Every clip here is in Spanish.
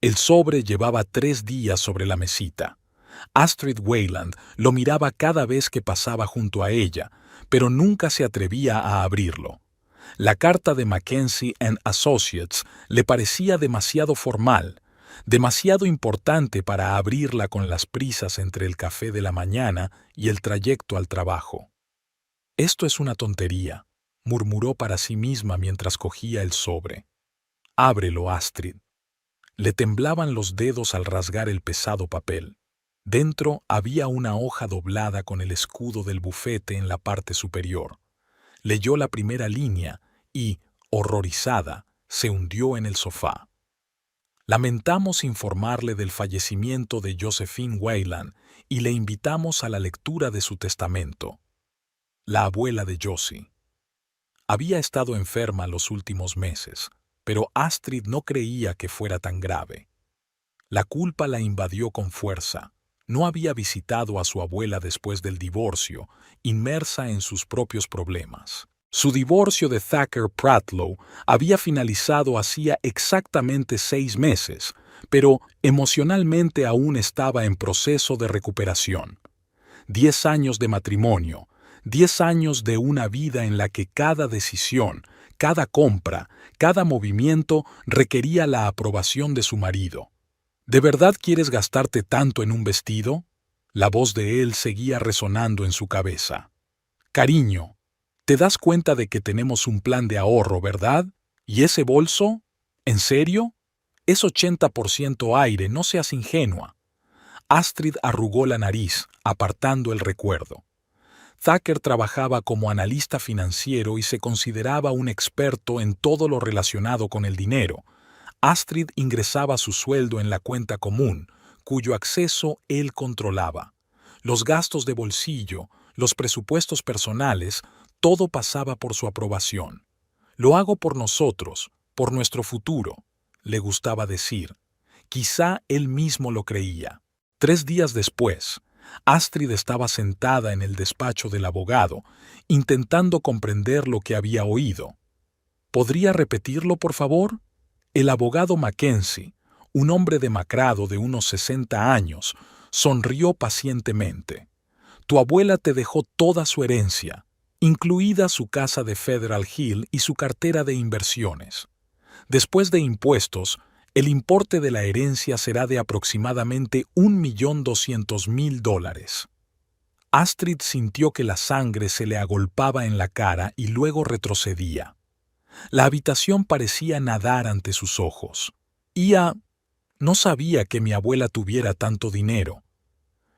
El sobre llevaba 3 días sobre la mesita. Astrid Wayland lo miraba cada vez que pasaba junto a ella, pero nunca se atrevía a abrirlo. La carta de Mackenzie & Associates le parecía demasiado formal, demasiado importante para abrirla con las prisas entre el café de la mañana y el trayecto al trabajo. «Esto es una tontería», murmuró para sí misma mientras cogía el sobre. «Ábrelo, Astrid». Le temblaban los dedos al rasgar el pesado papel. Dentro había una hoja doblada con el escudo del bufete en la parte superior. Leyó la primera línea y, horrorizada, se hundió en el sofá. Lamentamos informarle del fallecimiento de Josephine Wayland y le invitamos a la lectura de su testamento. La abuela de Josie. Había estado enferma los últimos meses, pero Astrid no creía que fuera tan grave. La culpa la invadió con fuerza. No había visitado a su abuela después del divorcio, inmersa en sus propios problemas. Su divorcio de Thacker Pratlow había finalizado hacía exactamente 6 meses, pero emocionalmente aún estaba en proceso de recuperación. 10 años de matrimonio, 10 años de una vida en la que cada decisión, cada compra, cada movimiento requería la aprobación de su marido. ¿De verdad quieres gastarte tanto en un vestido? La voz de él seguía resonando en su cabeza. Cariño, ¿te das cuenta de que tenemos un plan de ahorro, verdad? ¿Y ese bolso? ¿En serio? Es 80% aire, no seas ingenua. Astrid arrugó la nariz, apartando el recuerdo. Thacker trabajaba como analista financiero y se consideraba un experto en todo lo relacionado con el dinero. Astrid ingresaba su sueldo en la cuenta común, cuyo acceso él controlaba. Los gastos de bolsillo, los presupuestos personales, todo pasaba por su aprobación. Lo hago por nosotros, por nuestro futuro, le gustaba decir. Quizá él mismo lo creía. 3 días después, Astrid estaba sentada en el despacho del abogado, intentando comprender lo que había oído. ¿Podría repetirlo, por favor? El abogado Mackenzie, un hombre demacrado de unos 60 años, sonrió pacientemente. Tu abuela te dejó toda su herencia, incluida su casa de Federal Hill y su cartera de inversiones. Después de impuestos, el importe de la herencia será de aproximadamente $1.200.000. Astrid sintió que la sangre se le agolpaba en la cara y luego retrocedía. La habitación parecía nadar ante sus ojos. No sabía que mi abuela tuviera tanto dinero.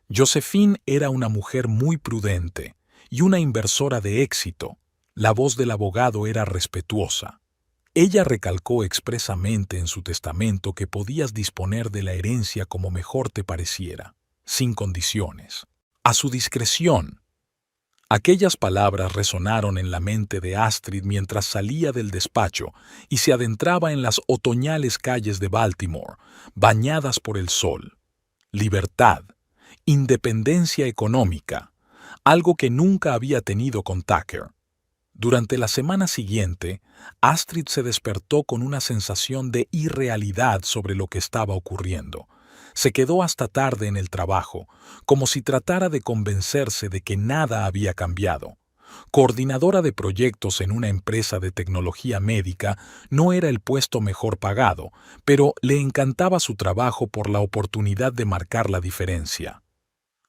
Josephine era una mujer muy prudente y una inversora de éxito. La voz del abogado era respetuosa. Ella recalcó expresamente en su testamento que podías disponer de la herencia como mejor te pareciera, sin condiciones. A su discreción. Aquellas palabras resonaron en la mente de Astrid mientras salía del despacho y se adentraba en las otoñales calles de Baltimore, bañadas por el sol. Libertad, independencia económica, algo que nunca había tenido con Thacker. Durante la semana siguiente, Astrid se despertó con una sensación de irrealidad sobre lo que estaba ocurriendo. Se quedó hasta tarde en el trabajo, como si tratara de convencerse de que nada había cambiado. Coordinadora de proyectos en una empresa de tecnología médica no era el puesto mejor pagado, pero le encantaba su trabajo por la oportunidad de marcar la diferencia.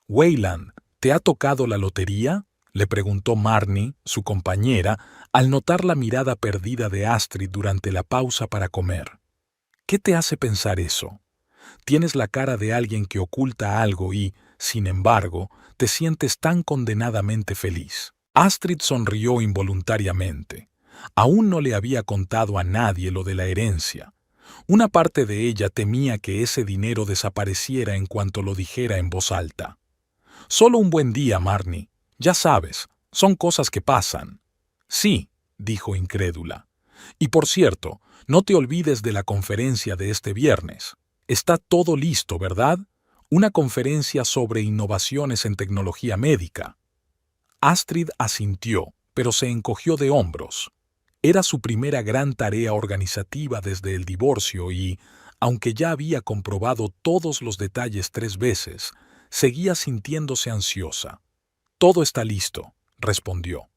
«Wayland, ¿te ha tocado la lotería?», le preguntó Marnie, su compañera, al notar la mirada perdida de Astrid durante la pausa para comer. «¿Qué te hace pensar eso? Tienes la cara de alguien que oculta algo y, sin embargo, te sientes tan condenadamente feliz». Astrid sonrió involuntariamente. Aún no le había contado a nadie lo de la herencia. Una parte de ella temía que ese dinero desapareciera en cuanto lo dijera en voz alta. «Solo un buen día, Marnie. Ya sabes, son cosas que pasan». «Sí», dijo incrédula. «Y por cierto, no te olvides de la conferencia de este viernes. Está todo listo, ¿verdad? Una conferencia sobre innovaciones en tecnología médica». Astrid asintió, pero se encogió de hombros. Era su primera gran tarea organizativa desde el divorcio y, Aunque ya había comprobado todos los detalles 3 veces, seguía sintiéndose ansiosa. «Todo está listo», respondió.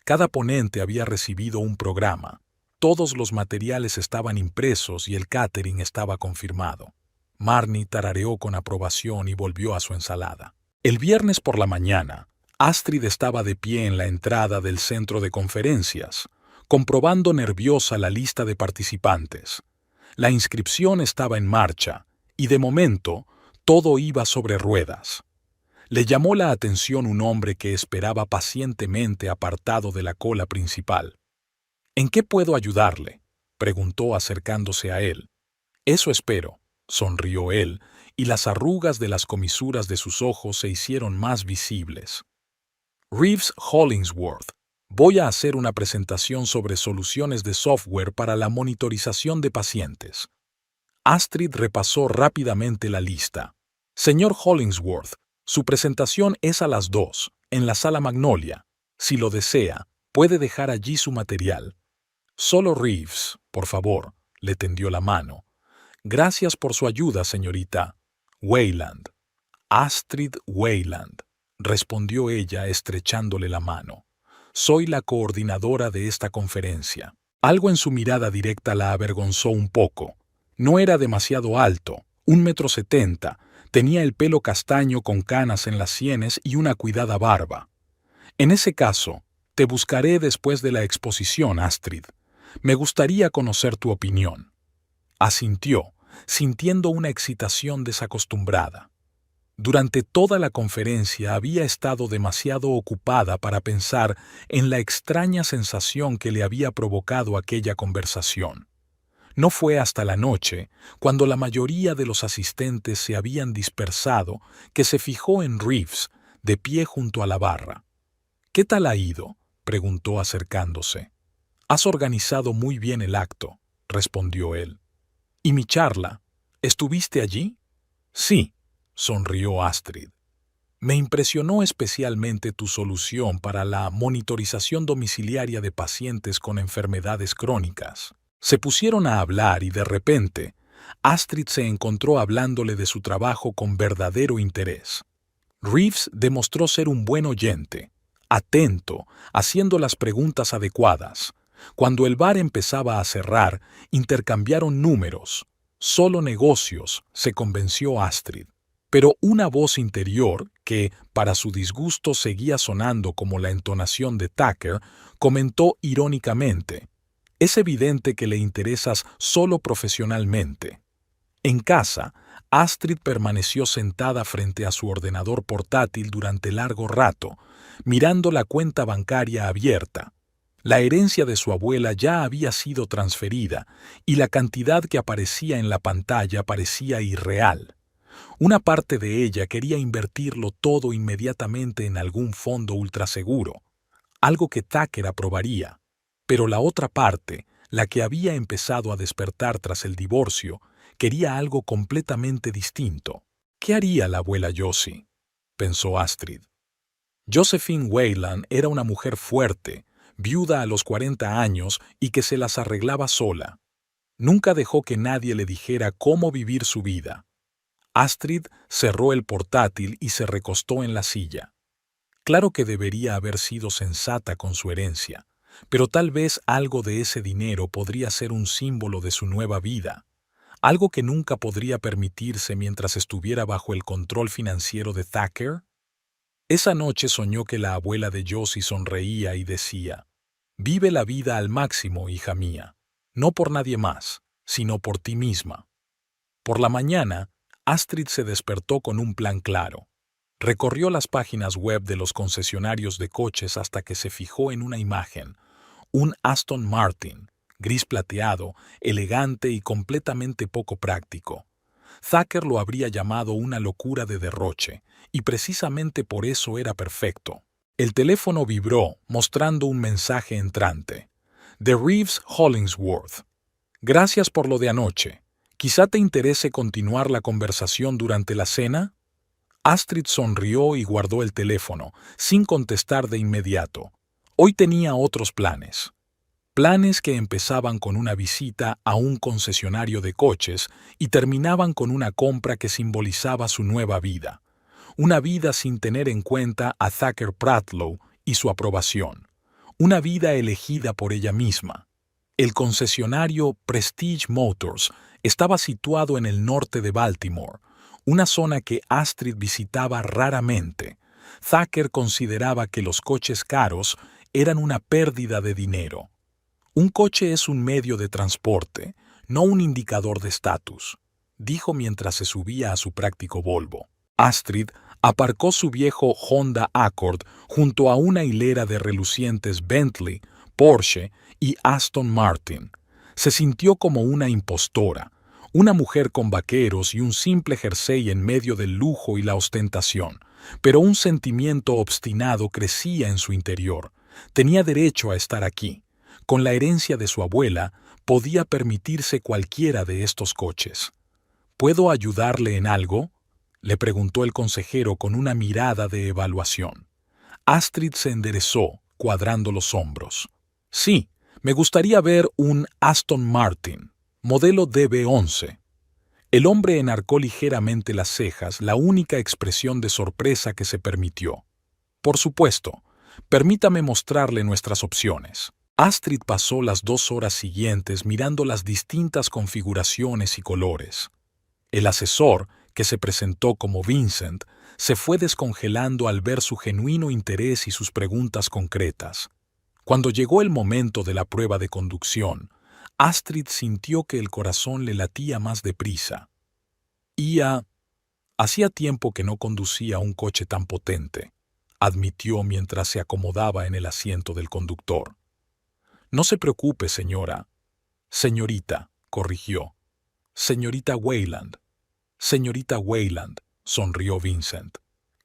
Cada ponente había recibido un programa. Todos los materiales estaban impresos y el catering estaba confirmado. Marnie tarareó con aprobación y volvió a su ensalada. El viernes por la mañana, Astrid estaba de pie en la entrada del centro de conferencias, comprobando nerviosa la lista de participantes. La inscripción estaba en marcha, y de momento, todo iba sobre ruedas. Le llamó la atención un hombre que esperaba pacientemente apartado de la cola principal. «¿En qué puedo ayudarle?», preguntó acercándose a él. «Eso espero», sonrió él, y las arrugas de las comisuras de sus ojos se hicieron más visibles. «Reeves Hollingsworth. Voy a hacer una presentación sobre soluciones de software para la monitorización de pacientes». Astrid repasó rápidamente la lista. «Señor Hollingsworth, su presentación es a las 2, en la sala Magnolia. Si lo desea, puede dejar allí su material». «Solo Reeves, por favor», le tendió la mano. «Gracias por su ayuda, señorita Wayland». «Astrid Wayland», respondió ella estrechándole la mano. «Soy la coordinadora de esta conferencia». Algo en su mirada directa la avergonzó un poco. No era demasiado alto, 1,70 m, tenía el pelo castaño con canas en las sienes y una cuidada barba. «En ese caso, te buscaré después de la exposición, Astrid. Me gustaría conocer tu opinión». Asintió, sintiendo una excitación desacostumbrada. Durante toda la conferencia había estado demasiado ocupada para pensar en la extraña sensación que le había provocado aquella conversación. No fue hasta la noche, cuando la mayoría de los asistentes se habían dispersado, que se fijó en Reeves, de pie junto a la barra. «¿Qué tal ha ido?», preguntó acercándose. «Has organizado muy bien el acto», respondió él. «¿Y mi charla? ¿Estuviste allí?». «Sí», sonrió Astrid. «Me impresionó especialmente tu solución para la monitorización domiciliaria de pacientes con enfermedades crónicas». Se pusieron a hablar y de repente, Astrid se encontró hablándole de su trabajo con verdadero interés. Reeves demostró ser un buen oyente, atento, haciendo las preguntas adecuadas. Cuando el bar empezaba a cerrar, intercambiaron números. «Solo negocios», se convenció Astrid. Pero una voz interior, que, para su disgusto, seguía sonando como la entonación de Tucker, comentó irónicamente: «Es evidente que le interesas solo profesionalmente». En casa, Astrid permaneció sentada frente a su ordenador portátil durante largo rato, mirando la cuenta bancaria abierta. La herencia de su abuela ya había sido transferida y la cantidad que aparecía en la pantalla parecía irreal. Una parte de ella quería invertirlo todo inmediatamente en algún fondo ultraseguro, algo que Tucker aprobaría. Pero la otra parte, la que había empezado a despertar tras el divorcio, quería algo completamente distinto. ¿Qué haría la abuela Josie?, pensó Astrid. Josephine Wayland era una mujer fuerte, viuda a los 40 años y que se las arreglaba sola. Nunca dejó que nadie le dijera cómo vivir su vida. Astrid cerró el portátil y se recostó en la silla. Claro que debería haber sido sensata con su herencia, pero tal vez algo de ese dinero podría ser un símbolo de su nueva vida, algo que nunca podría permitirse mientras estuviera bajo el control financiero de Tucker. Esa noche soñó que la abuela de Josie sonreía y decía: «Vive la vida al máximo, hija mía, no por nadie más, sino por ti misma». Por la mañana, Astrid se despertó con un plan claro. Recorrió las páginas web de los concesionarios de coches hasta que se fijó en una imagen, un Aston Martin, gris plateado, elegante y completamente poco práctico. Tucker lo habría llamado una locura de derroche, y precisamente por eso era perfecto. El teléfono vibró, mostrando un mensaje entrante. De Reeves Hollingsworth. «Gracias por lo de anoche. Quizá te interese continuar la conversación durante la cena». Astrid sonrió y guardó el teléfono, sin contestar de inmediato. Hoy tenía otros planes. Planes que empezaban con una visita a un concesionario de coches y terminaban con una compra que simbolizaba su nueva vida. Una vida sin tener en cuenta a Thacker Pratlow y su aprobación. Una vida elegida por ella misma. El concesionario Prestige Motors estaba situado en el norte de Baltimore, una zona que Astrid visitaba raramente. Thacker consideraba que los coches caros eran una pérdida de dinero. Un coche es un medio de transporte, no un indicador de estatus, dijo mientras se subía a su práctico Volvo. Astrid aparcó su viejo Honda Accord junto a una hilera de relucientes Bentley, Porsche y Aston Martin. Se sintió como una impostora, una mujer con vaqueros y un simple jersey en medio del lujo y la ostentación, pero un sentimiento obstinado crecía en su interior. Tenía derecho a estar aquí. Con la herencia de su abuela, podía permitirse cualquiera de estos coches. ¿Puedo ayudarle en algo?, le preguntó el consejero con una mirada de evaluación. Astrid se enderezó, cuadrando los hombros. Sí, me gustaría ver un Aston Martin, modelo DB11. El hombre enarcó ligeramente las cejas, la única expresión de sorpresa que se permitió. Por supuesto, permítame mostrarle nuestras opciones. Astrid pasó las 2 horas siguientes mirando las distintas configuraciones y colores. El asesor, que se presentó como Vincent, se fue descongelando al ver su genuino interés y sus preguntas concretas. Cuando llegó el momento de la prueba de conducción, Astrid sintió que el corazón le latía más deprisa. Hacía tiempo que no conducía un coche tan potente, admitió mientras se acomodaba en el asiento del conductor. No se preocupe, señora. Señorita, corrigió. Señorita Wayland. Señorita Wayland, sonrió Vincent.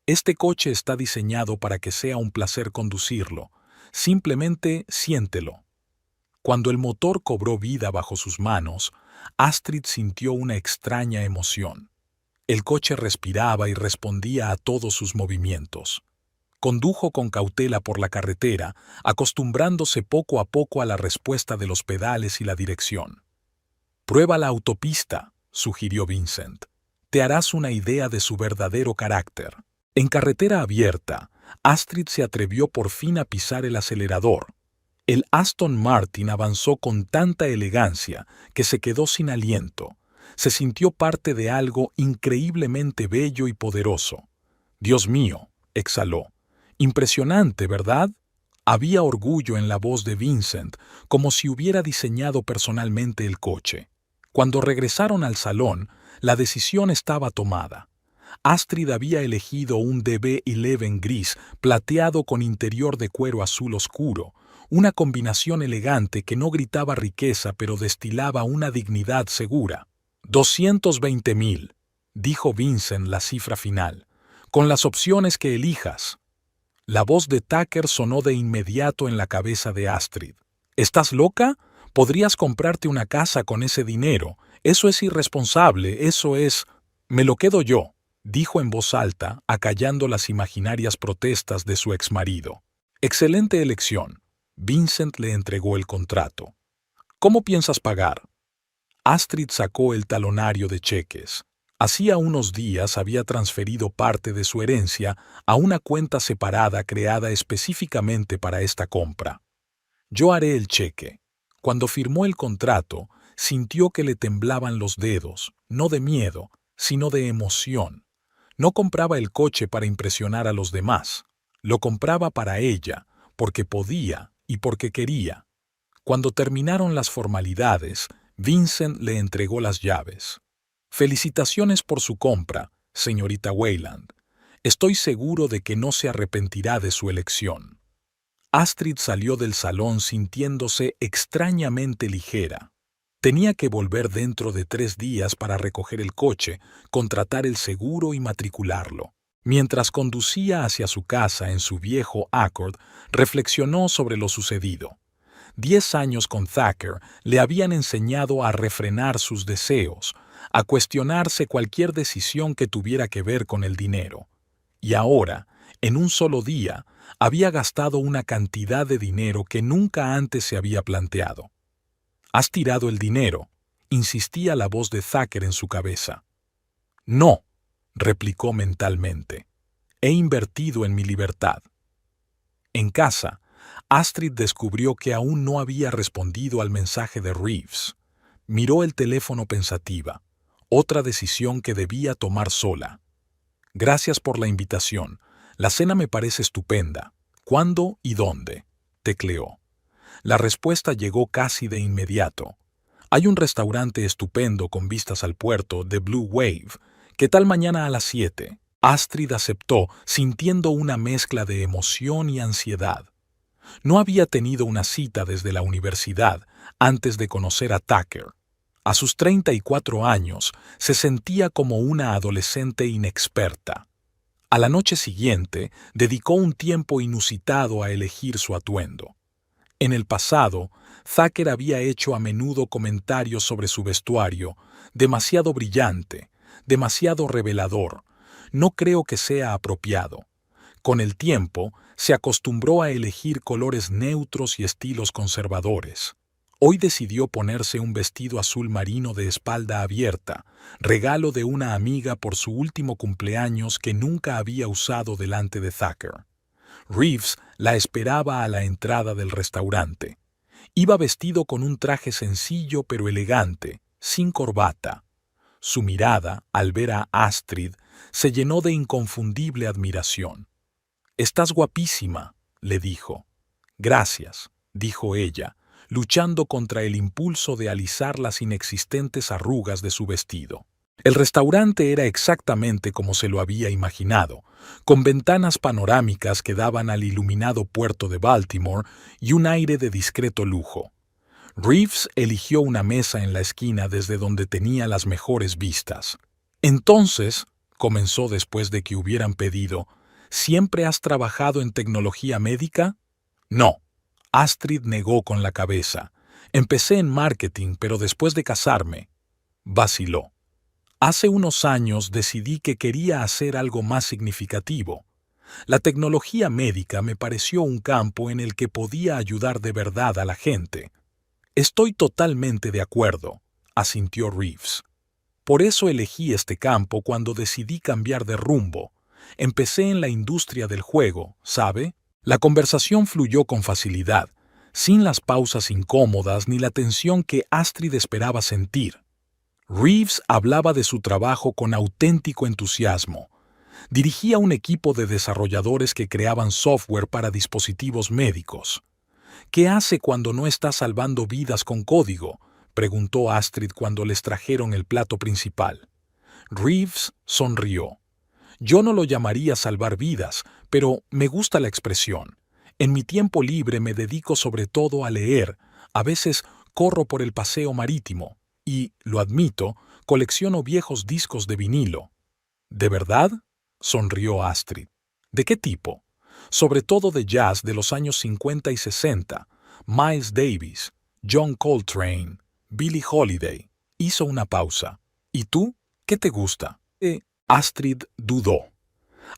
Este coche está diseñado para que sea un placer conducirlo. Simplemente siéntelo. Cuando el motor cobró vida bajo sus manos, Astrid sintió una extraña emoción. El coche respiraba y respondía a todos sus movimientos. Condujo con cautela por la carretera, acostumbrándose poco a poco a la respuesta de los pedales y la dirección. «Prueba la autopista», sugirió Vincent. «Te harás una idea de su verdadero carácter». En carretera abierta, Astrid se atrevió por fin a pisar el acelerador. El Aston Martin avanzó con tanta elegancia que se quedó sin aliento. Se sintió parte de algo increíblemente bello y poderoso. «Dios mío», exhaló. «Impresionante, ¿verdad?». Había orgullo en la voz de Vincent, como si hubiera diseñado personalmente el coche. Cuando regresaron al salón, la decisión estaba tomada. Astrid había elegido un DB11 gris plateado con interior de cuero azul oscuro, una combinación elegante que no gritaba riqueza pero destilaba una dignidad segura. 220.000, dijo Vincent la cifra final, con las opciones que elijas. La voz de Thacker sonó de inmediato en la cabeza de Astrid. ¿Estás loca? Podrías comprarte una casa con ese dinero. Eso es irresponsable, eso es... Me lo quedo yo, dijo en voz alta, acallando las imaginarias protestas de su exmarido. Excelente elección. Vincent le entregó el contrato. ¿Cómo piensas pagar? Astrid sacó el talonario de cheques. Hacía unos días había transferido parte de su herencia a una cuenta separada creada específicamente para esta compra. Yo haré el cheque. Cuando firmó el contrato, sintió que le temblaban los dedos, no de miedo, sino de emoción. No compraba el coche para impresionar a los demás. Lo compraba para ella, porque podía y porque quería. Cuando terminaron las formalidades, Vincent le entregó las llaves. «Felicitaciones por su compra, señorita Wayland. Estoy seguro de que no se arrepentirá de su elección». Astrid salió del salón sintiéndose extrañamente ligera. Tenía que volver dentro de 3 días para recoger el coche, contratar el seguro y matricularlo. Mientras conducía hacia su casa en su viejo Accord, reflexionó sobre lo sucedido. 10 años con Thacker le habían enseñado a refrenar sus deseos, a cuestionarse cualquier decisión que tuviera que ver con el dinero. Y ahora, En un solo día, había gastado una cantidad de dinero que nunca antes se había planteado. «Has tirado el dinero», insistía la voz de Thacker en su cabeza. «No», replicó mentalmente. «He invertido en mi libertad». En casa, Astrid descubrió que aún no había respondido al mensaje de Reeves. Miró el teléfono pensativa. Otra decisión que debía tomar sola. «Gracias por la invitación. La cena me parece estupenda. ¿Cuándo y dónde?», tecleó. La respuesta llegó casi de inmediato. «Hay un restaurante estupendo con vistas al puerto de Blue Wave. ¿Qué tal mañana a las 7? Astrid aceptó, sintiendo una mezcla de emoción y ansiedad. No había tenido una cita desde la universidad antes de conocer a Tucker. A sus 34 años, se sentía como una adolescente inexperta. A la noche siguiente, dedicó un tiempo inusitado a elegir su atuendo. En el pasado, Thacker había hecho a menudo comentarios sobre su vestuario, demasiado brillante, demasiado revelador. No creo que sea apropiado. Con el tiempo, se acostumbró a elegir colores neutros y estilos conservadores. Hoy decidió ponerse un vestido azul marino de espalda abierta, regalo de una amiga por su último cumpleaños que nunca había usado delante de Thacker. Reeves la esperaba a la entrada del restaurante. Iba vestido con un traje sencillo pero elegante, sin corbata. Su mirada, al ver a Astrid, se llenó de inconfundible admiración. «Estás guapísima», le dijo. «Gracias», dijo ella, luchando contra el impulso de alisar las inexistentes arrugas de su vestido. El restaurante era exactamente como se lo había imaginado, con ventanas panorámicas que daban al iluminado puerto de Baltimore y un aire de discreto lujo. Reeves eligió una mesa en la esquina desde donde tenía las mejores vistas. «Entonces», comenzó después de que hubieran pedido, «¿siempre has trabajado en tecnología médica?» «No», Astrid negó con la cabeza. «Empecé en marketing, pero después de casarme». Vaciló. «Hace unos años decidí que quería hacer algo más significativo. La tecnología médica me pareció un campo en el que podía ayudar de verdad a la gente». «Estoy totalmente de acuerdo», asintió Reeves. «Por eso elegí este campo cuando decidí cambiar de rumbo. Empecé en la industria del juego, ¿sabe?». La conversación fluyó con facilidad, sin las pausas incómodas ni la tensión que Astrid esperaba sentir. Reeves hablaba de su trabajo con auténtico entusiasmo. Dirigía un equipo de desarrolladores que creaban software para dispositivos médicos. «¿Qué hace cuando no está salvando vidas con código?», preguntó Astrid cuando les trajeron el plato principal. Reeves sonrió. «Yo no lo llamaría salvar vidas, pero me gusta la expresión. En mi tiempo libre me dedico sobre todo a leer, a veces corro por el paseo marítimo y, lo admito, colecciono viejos discos de vinilo». «¿De verdad?», sonrió Astrid. «¿De qué tipo?». «Sobre todo de jazz de los años 50 y 60, Miles Davis, John Coltrane, Billie Holiday». Hizo una pausa. «¿Y tú? ¿Qué te gusta?». Astrid dudó.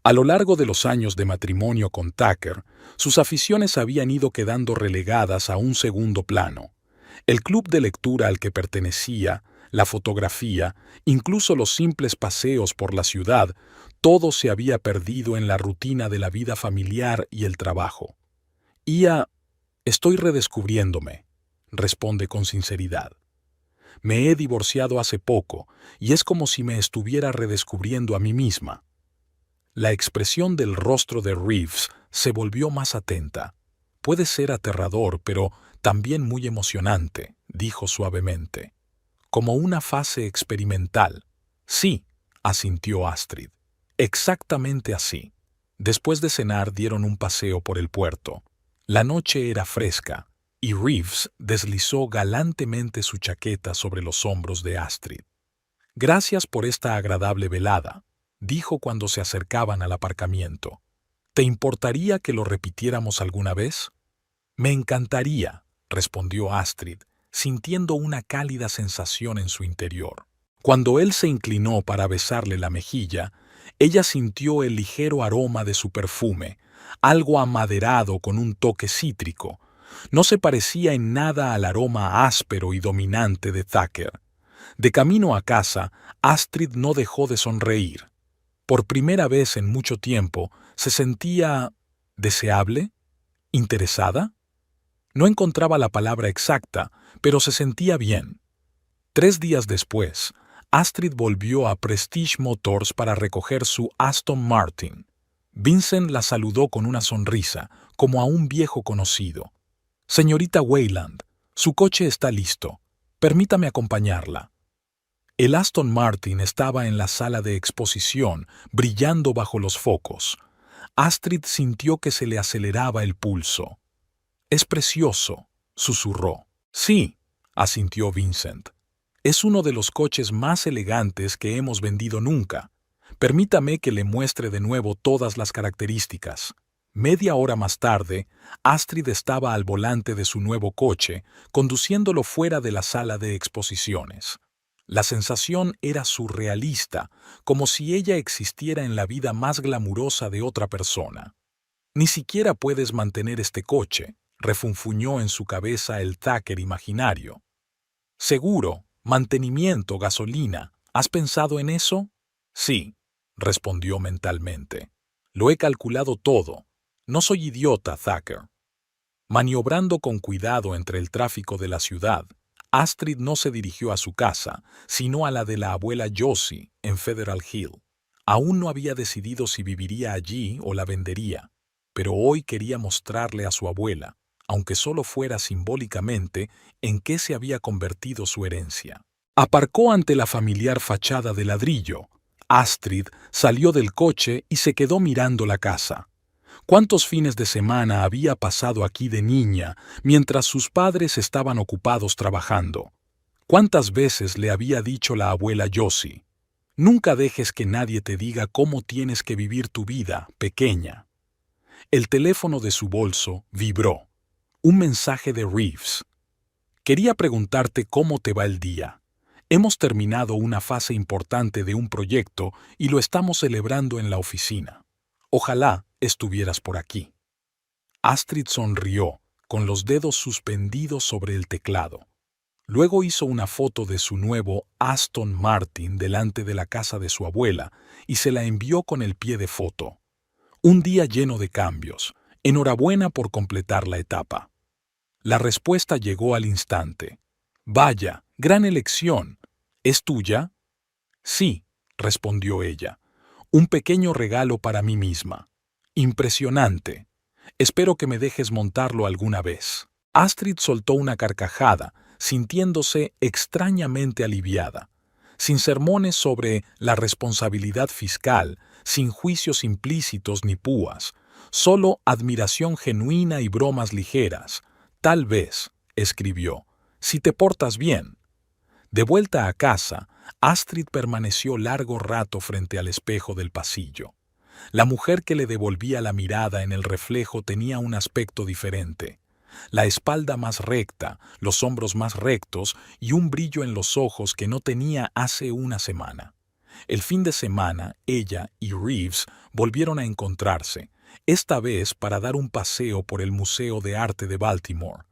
A lo largo de los años de matrimonio con Tucker, sus aficiones habían ido quedando relegadas a un segundo plano. El club de lectura al que pertenecía, la fotografía, incluso los simples paseos por la ciudad, todo se había perdido en la rutina de la vida familiar y el trabajo. «Estoy redescubriéndome», responde con sinceridad. «Me he divorciado hace poco y es como si me estuviera redescubriendo a mí misma». La expresión del rostro de Reeves se volvió más atenta. «Puede ser aterrador, pero también muy emocionante», dijo suavemente. «Como una fase experimental». «Sí», asintió Astrid. «Exactamente así». Después de cenar dieron un paseo por el puerto. La noche era fresca y Reeves deslizó galantemente su chaqueta sobre los hombros de Astrid. «Gracias por esta agradable velada», dijo cuando se acercaban al aparcamiento. «¿Te importaría que lo repitiéramos alguna vez?». «Me encantaría», respondió Astrid, sintiendo una cálida sensación en su interior. Cuando él se inclinó para besarle la mejilla, ella sintió el ligero aroma de su perfume, algo amaderado con un toque cítrico. No se parecía en nada al aroma áspero y dominante de Thacker. De camino a casa, Astrid no dejó de sonreír. Por primera vez en mucho tiempo, se sentía deseable, interesada. No encontraba la palabra exacta, pero se sentía bien. 3 días después, Astrid volvió a Prestige Motors para recoger su Aston Martin. Vincent la saludó con una sonrisa, como a un viejo conocido. «Señorita Wayland, su coche está listo. Permítame acompañarla». El Aston Martin estaba en la sala de exposición, brillando bajo los focos. Astrid sintió que se le aceleraba el pulso. «Es precioso», susurró. «Sí», asintió Vincent. «Es uno de los coches más elegantes que hemos vendido nunca. Permítame que le muestre de nuevo todas las características». Media hora más tarde, Astrid estaba al volante de su nuevo coche, conduciéndolo fuera de la sala de exposiciones. La sensación era surrealista, como si ella existiera en la vida más glamurosa de otra persona. «Ni siquiera puedes mantener este coche», refunfuñó en su cabeza el Thacker imaginario. «Seguro, mantenimiento, gasolina. ¿Has pensado en eso?» «Sí», respondió mentalmente. «Lo he calculado todo. No soy idiota, Thacker». Maniobrando con cuidado entre el tráfico de la ciudad, Astrid no se dirigió a su casa, sino a la de la abuela Josie, en Federal Hill. Aún no había decidido si viviría allí o la vendería, pero hoy quería mostrarle a su abuela, aunque solo fuera simbólicamente, en qué se había convertido su herencia. Aparcó ante la familiar fachada de ladrillo. Astrid salió del coche y se quedó mirando la casa. ¿Cuántos fines de semana había pasado aquí de niña mientras sus padres estaban ocupados trabajando? ¿Cuántas veces le había dicho la abuela Josie: «Nunca dejes que nadie te diga cómo tienes que vivir tu vida, pequeña»? El teléfono de su bolso vibró. Un mensaje de Reeves. «Quería preguntarte cómo te va el día. Hemos terminado una fase importante de un proyecto y lo estamos celebrando en la oficina. Ojalá estuvieras por aquí». Astrid sonrió, con los dedos suspendidos sobre el teclado. Luego hizo una foto de su nuevo Aston Martin delante de la casa de su abuela y se la envió con el pie de foto. «Un día lleno de cambios. Enhorabuena por completar la etapa». La respuesta llegó al instante. «Vaya, gran elección. ¿Es tuya?» «Sí», respondió ella. «Un pequeño regalo para mí misma. Impresionante. Espero que me dejes montarlo alguna vez». Astrid soltó una carcajada, sintiéndose extrañamente aliviada. Sin sermones sobre la responsabilidad fiscal, sin juicios implícitos ni púas, solo admiración genuina y bromas ligeras. «Tal vez», escribió, «si te portas bien». De vuelta a casa, Astrid permaneció largo rato frente al espejo del pasillo. La mujer que le devolvía la mirada en el reflejo tenía un aspecto diferente. La espalda más recta, los hombros más rectos y un brillo en los ojos que no tenía hace una semana. El fin de semana, ella y Reeves volvieron a encontrarse, esta vez para dar un paseo por el Museo de Arte de Baltimore.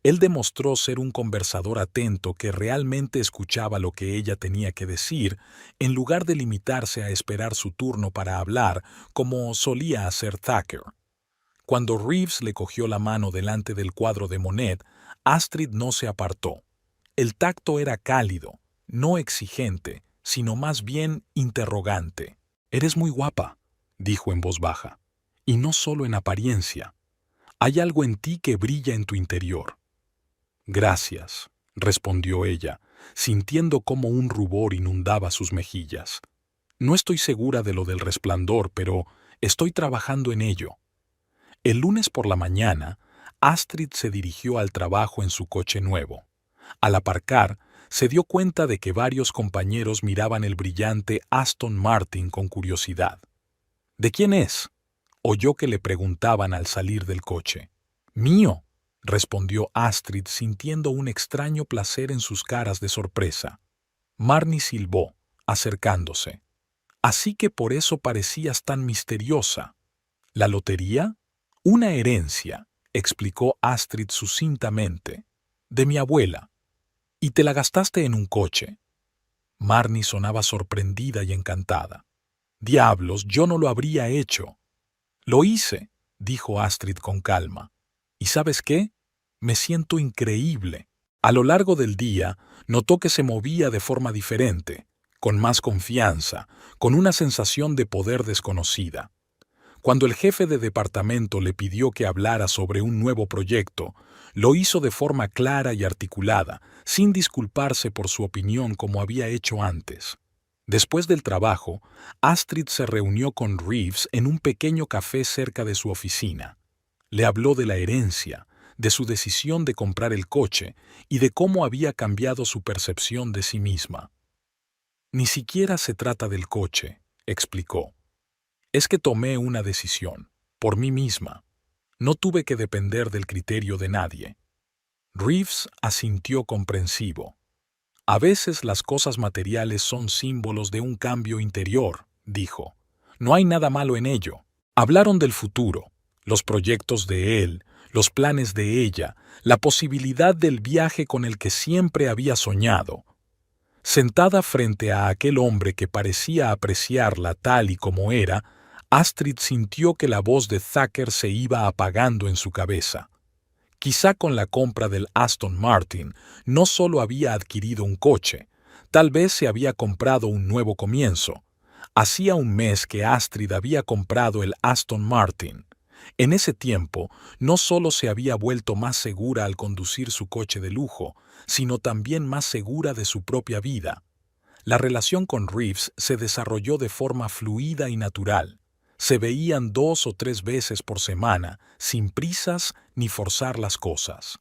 Él demostró ser un conversador atento que realmente escuchaba lo que ella tenía que decir, en lugar de limitarse a esperar su turno para hablar, como solía hacer Thacker. Cuando Reeves le cogió la mano delante del cuadro de Monet, Astrid no se apartó. El tacto era cálido, no exigente, sino más bien interrogante. «Eres muy guapa», dijo en voz baja, «y no solo en apariencia. Hay algo en ti que brilla en tu interior». «Gracias», respondió ella, sintiendo cómo un rubor inundaba sus mejillas. «No estoy segura de lo del resplandor, pero estoy trabajando en ello». El lunes por la mañana, Astrid se dirigió al trabajo en su coche nuevo. Al aparcar, se dio cuenta de que varios compañeros miraban el brillante Aston Martin con curiosidad. «¿De quién es?», oyó que le preguntaban al salir del coche. «Mío», respondió Astrid sintiendo un extraño placer en sus caras de sorpresa. Marnie silbó, acercándose. Así que por eso parecías tan misteriosa. ¿La lotería? Una herencia, explicó Astrid sucintamente. De mi abuela. Y te la gastaste en un coche. Marnie sonaba sorprendida y encantada. Diablos, yo no lo habría hecho. Lo hice, dijo Astrid con calma. ¿Y sabes qué? Me siento increíble. A lo largo del día, notó que se movía de forma diferente, con más confianza, con una sensación de poder desconocida. Cuando el jefe de departamento le pidió que hablara sobre un nuevo proyecto, lo hizo de forma clara y articulada, sin disculparse por su opinión como había hecho antes. Después del trabajo, Astrid se reunió con Reeves en un pequeño café cerca de su oficina. Le habló de la herencia, de su decisión de comprar el coche y de cómo había cambiado su percepción de sí misma. Ni siquiera se trata del coche, explicó. Es que tomé una decisión, por mí misma. No tuve que depender del criterio de nadie. Reeves asintió comprensivo. A veces las cosas materiales son símbolos de un cambio interior, dijo. No hay nada malo en ello. Hablaron del futuro, los proyectos de él, los planes de ella, la posibilidad del viaje con el que siempre había soñado. Sentada frente a aquel hombre que parecía apreciarla tal y como era, Astrid sintió que la voz de Thacker se iba apagando en su cabeza. Quizá con la compra del Aston Martin no solo había adquirido un coche, tal vez se había comprado un nuevo comienzo. Hacía un mes que Astrid había comprado el Aston Martin. En ese tiempo, no solo se había vuelto más segura al conducir su coche de lujo, sino también más segura de su propia vida. La relación con Reeves se desarrolló de forma fluida y natural. Se veían 2 o 3 veces por semana, sin prisas ni forzar las cosas.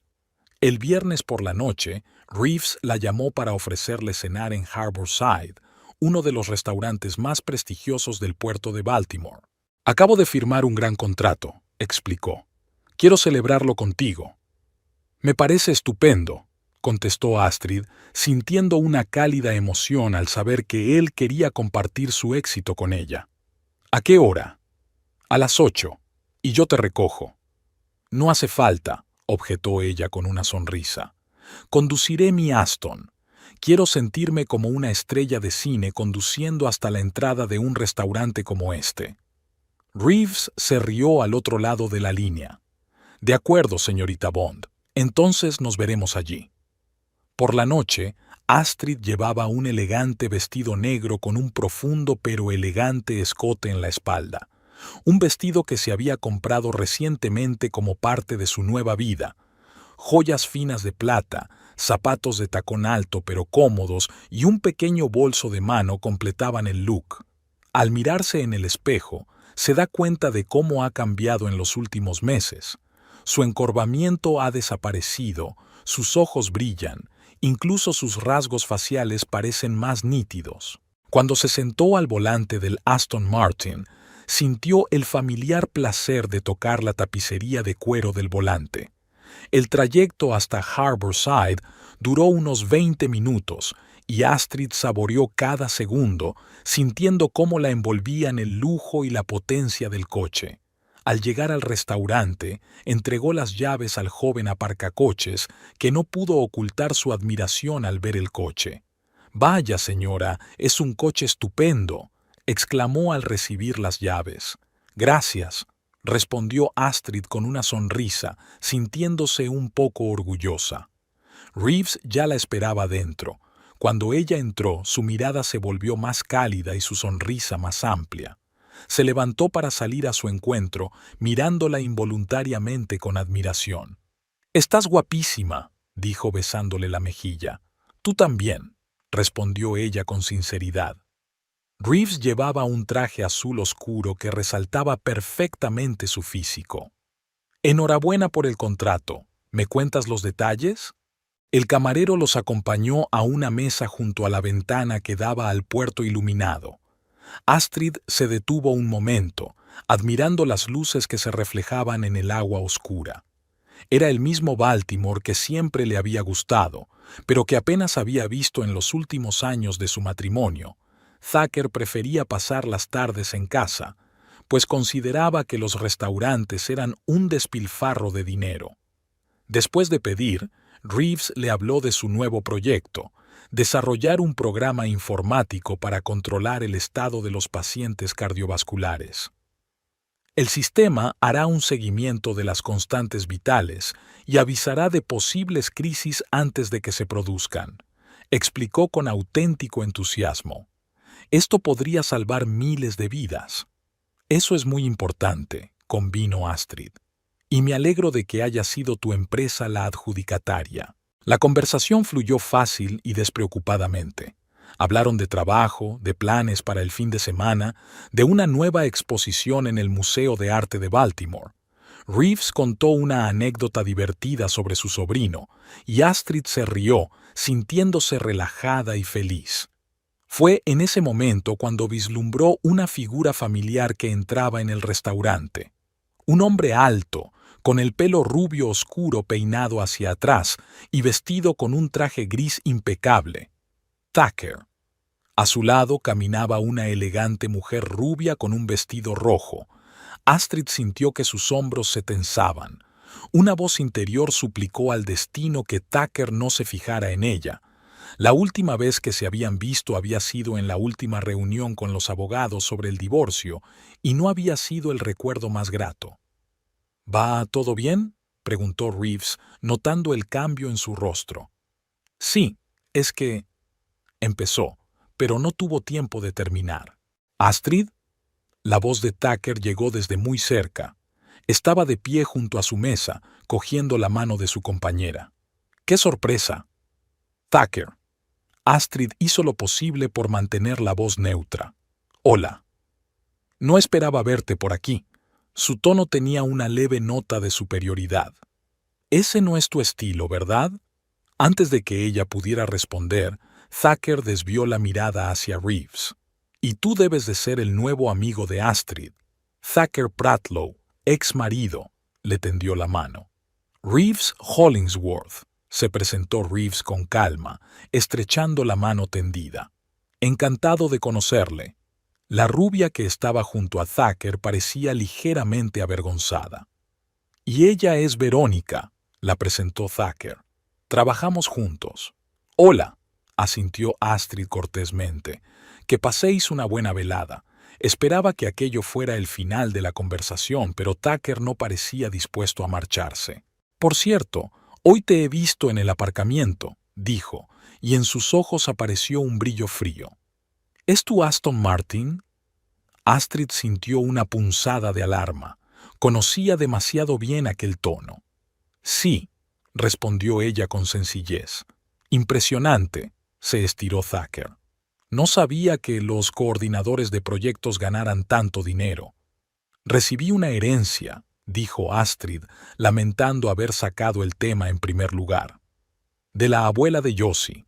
El viernes por la noche, Reeves la llamó para ofrecerle cenar en Harborside, uno de los restaurantes más prestigiosos del puerto de Baltimore. Acabo de firmar un gran contrato, explicó. Quiero celebrarlo contigo. Me parece estupendo, contestó Astrid, sintiendo una cálida emoción al saber que él quería compartir su éxito con ella. ¿A qué hora? A las 8, y yo te recojo. No hace falta, objetó ella con una sonrisa. Conduciré mi Aston. Quiero sentirme como una estrella de cine conduciendo hasta la entrada de un restaurante como este. Reeves se rió al otro lado de la línea. De acuerdo, señorita Bond. Entonces nos veremos allí. Por la noche, Astrid llevaba un elegante vestido negro con un profundo pero elegante escote en la espalda. Un vestido que se había comprado recientemente como parte de su nueva vida. Joyas finas de plata, zapatos de tacón alto pero cómodos y un pequeño bolso de mano completaban el look. Al mirarse en el espejo, se da cuenta de cómo ha cambiado en los últimos meses. Su encorvamiento ha desaparecido, sus ojos brillan, incluso sus rasgos faciales parecen más nítidos. Cuando se sentó al volante del Aston Martin, sintió el familiar placer de tocar la tapicería de cuero del volante. El trayecto hasta Harborside duró unos 20 minutos y Astrid saboreó cada segundo, sintiendo cómo la envolvían el lujo y la potencia del coche. Al llegar al restaurante, entregó las llaves al joven aparcacoches, que no pudo ocultar su admiración al ver el coche. «Vaya, señora, es un coche estupendo», exclamó al recibir las llaves. «Gracias», respondió Astrid con una sonrisa, sintiéndose un poco orgullosa. Reeves ya la esperaba dentro. Cuando ella entró, su mirada se volvió más cálida y su sonrisa más amplia. Se levantó para salir a su encuentro, mirándola involuntariamente con admiración. «Estás guapísima», dijo besándole la mejilla. «Tú también», respondió ella con sinceridad. Reeves llevaba un traje azul oscuro que resaltaba perfectamente su físico. «Enhorabuena por el contrato. ¿Me cuentas los detalles?» El camarero los acompañó a una mesa junto a la ventana que daba al puerto iluminado. Astrid se detuvo un momento, admirando las luces que se reflejaban en el agua oscura. Era el mismo Baltimore que siempre le había gustado, pero que apenas había visto en los últimos años de su matrimonio. Thacker prefería pasar las tardes en casa, pues consideraba que los restaurantes eran un despilfarro de dinero. Después de pedir, Reeves le habló de su nuevo proyecto, desarrollar un programa informático para controlar el estado de los pacientes cardiovasculares. El sistema hará un seguimiento de las constantes vitales y avisará de posibles crisis antes de que se produzcan, explicó con auténtico entusiasmo. Esto podría salvar miles de vidas. Eso es muy importante, convino Astrid. Y me alegro de que haya sido tu empresa la adjudicataria. La conversación fluyó fácil y despreocupadamente. Hablaron de trabajo, de planes para el fin de semana, de una nueva exposición en el Museo de Arte de Baltimore. Reeves contó una anécdota divertida sobre su sobrino, y Astrid se rió, sintiéndose relajada y feliz. Fue en ese momento cuando vislumbró una figura familiar que entraba en el restaurante. Un hombre alto, con el pelo rubio oscuro peinado hacia atrás y vestido con un traje gris impecable. Thacker. A su lado caminaba una elegante mujer rubia con un vestido rojo. Astrid sintió que sus hombros se tensaban. Una voz interior suplicó al destino que Thacker no se fijara en ella. La última vez que se habían visto había sido en la última reunión con los abogados sobre el divorcio, y no había sido el recuerdo más grato. ¿Va todo bien?, preguntó Reeves, notando el cambio en su rostro. Sí, es que... empezó, pero no tuvo tiempo de terminar. ¿Astrid? La voz de Thacker llegó desde muy cerca. Estaba de pie junto a su mesa, cogiendo la mano de su compañera. ¡Qué sorpresa! Thacker. Astrid hizo lo posible por mantener la voz neutra. Hola. No esperaba verte por aquí. Su tono tenía una leve nota de superioridad. Ese no es tu estilo, ¿verdad? Antes de que ella pudiera responder, Thacker desvió la mirada hacia Reeves. Y tú debes de ser el nuevo amigo de Astrid. Thacker Pratlow, ex marido, le tendió la mano. Reeves Hollingsworth, se presentó Reeves con calma, estrechando la mano tendida. Encantado de conocerle. La rubia que estaba junto a Thacker parecía ligeramente avergonzada. Y ella es Verónica, la presentó Thacker. Trabajamos juntos. Hola, asintió Astrid cortésmente. Que paséis una buena velada. Esperaba que aquello fuera el final de la conversación, pero Thacker no parecía dispuesto a marcharse. Por cierto, hoy te he visto en el aparcamiento, dijo, y en sus ojos apareció un brillo frío. ¿Es tu Aston Martin? Astrid sintió una punzada de alarma. Conocía demasiado bien aquel tono. Sí, respondió ella con sencillez. Impresionante, se estiró Thacker. No sabía que los coordinadores de proyectos ganaran tanto dinero. Recibí una herencia, dijo Astrid, lamentando haber sacado el tema en primer lugar. De la abuela de Josie.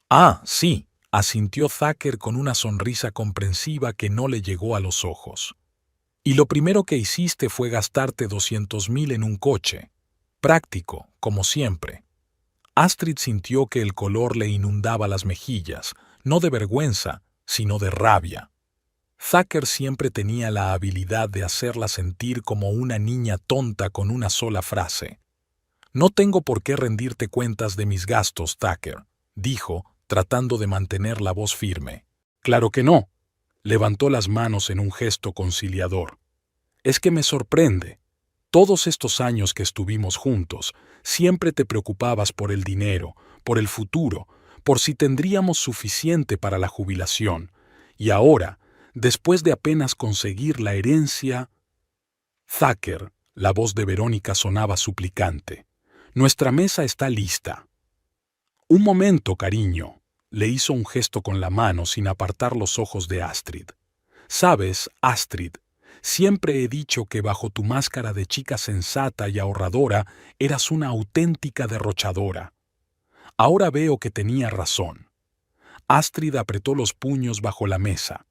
Ah, sí, asintió Thacker con una sonrisa comprensiva que no le llegó a los ojos. Y lo primero que hiciste fue gastarte 200.000 en un coche. Práctico, como siempre. Astrid sintió que el color le inundaba las mejillas, no de vergüenza, sino de rabia. Thacker siempre tenía la habilidad de hacerla sentir como una niña tonta con una sola frase. No tengo por qué rendirte cuentas de mis gastos, Thacker, dijo, tratando de mantener la voz firme. Claro que no. Levantó las manos en un gesto conciliador. Es que me sorprende. Todos estos años que estuvimos juntos, siempre te preocupabas por el dinero, por el futuro, por si tendríamos suficiente para la jubilación. Y ahora, después de apenas conseguir la herencia... Thacker, la voz de Verónica sonaba suplicante. Nuestra mesa está lista. Un momento, cariño. Le hizo un gesto con la mano sin apartar los ojos de Astrid. Sabes, Astrid, siempre he dicho que bajo tu máscara de chica sensata y ahorradora eras una auténtica derrochadora. Ahora veo que tenía razón. Astrid apretó los puños bajo la mesa.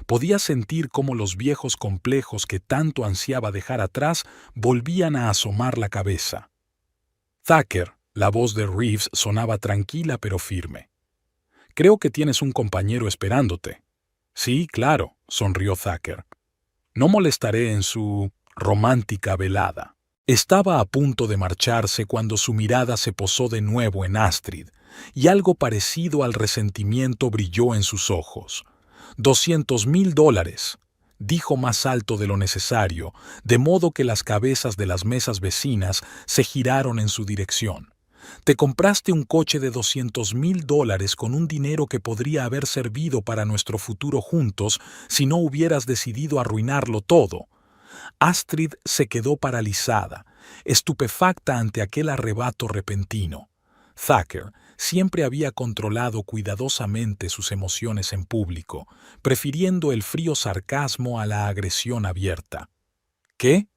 Podía sentir cómo los viejos complejos que tanto ansiaba dejar atrás volvían a asomar la cabeza. Thacker, la voz de Reeves sonaba tranquila pero firme. Creo que tienes un compañero esperándote. Sí, claro, sonrió Thacker. No molestaré en su romántica velada. Estaba a punto de marcharse cuando su mirada se posó de nuevo en Astrid, y algo parecido al resentimiento brilló en sus ojos. $200,000, dijo más alto de lo necesario, de modo que las cabezas de las mesas vecinas se giraron en su dirección. Te compraste un coche de $200,000 con un dinero que podría haber servido para nuestro futuro juntos si no hubieras decidido arruinarlo todo. Astrid se quedó paralizada, estupefacta ante aquel arrebato repentino. Thacker siempre había controlado cuidadosamente sus emociones en público, prefiriendo el frío sarcasmo a la agresión abierta. ¿Qué?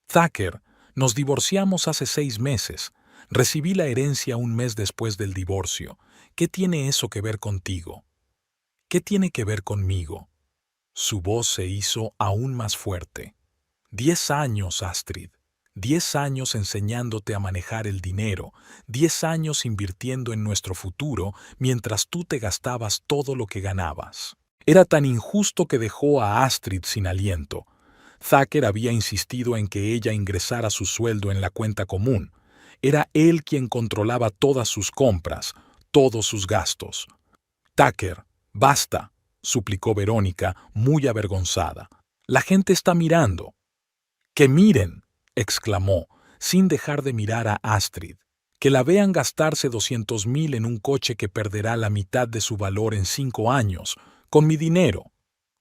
Thacker, nos divorciamos hace 6 meses. Recibí la herencia un mes después del divorcio. ¿Qué tiene eso que ver contigo? ¿Qué tiene que ver conmigo? Su voz se hizo aún más fuerte. 10 años, Astrid. 10 años enseñándote a manejar el dinero, 10 años invirtiendo en nuestro futuro mientras tú te gastabas todo lo que ganabas. Era tan injusto que dejó a Astrid sin aliento. Thacker había insistido en que ella ingresara su sueldo en la cuenta común. Era él quien controlaba todas sus compras, todos sus gastos. Thacker, basta, suplicó Verónica, muy avergonzada. La gente está mirando. ¡Que miren!, exclamó, sin dejar de mirar a Astrid. Que la vean gastarse 200,000 en un coche que perderá la mitad de su valor en 5 años, con mi dinero.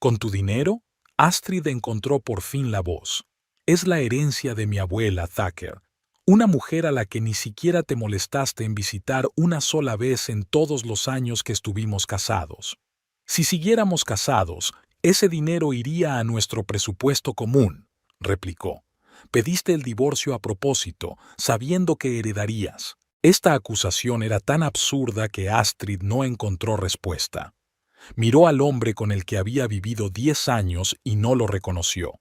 ¿Con tu dinero? Astrid encontró por fin la voz. Es la herencia de mi abuela, Thacker. Una mujer a la que ni siquiera te molestaste en visitar una sola vez en todos los años que estuvimos casados. Si siguiéramos casados, ese dinero iría a nuestro presupuesto común, replicó. Pediste el divorcio a propósito, sabiendo que heredarías. Esta acusación era tan absurda que Astrid no encontró respuesta. Miró al hombre con el que había vivido 10 años y no lo reconoció.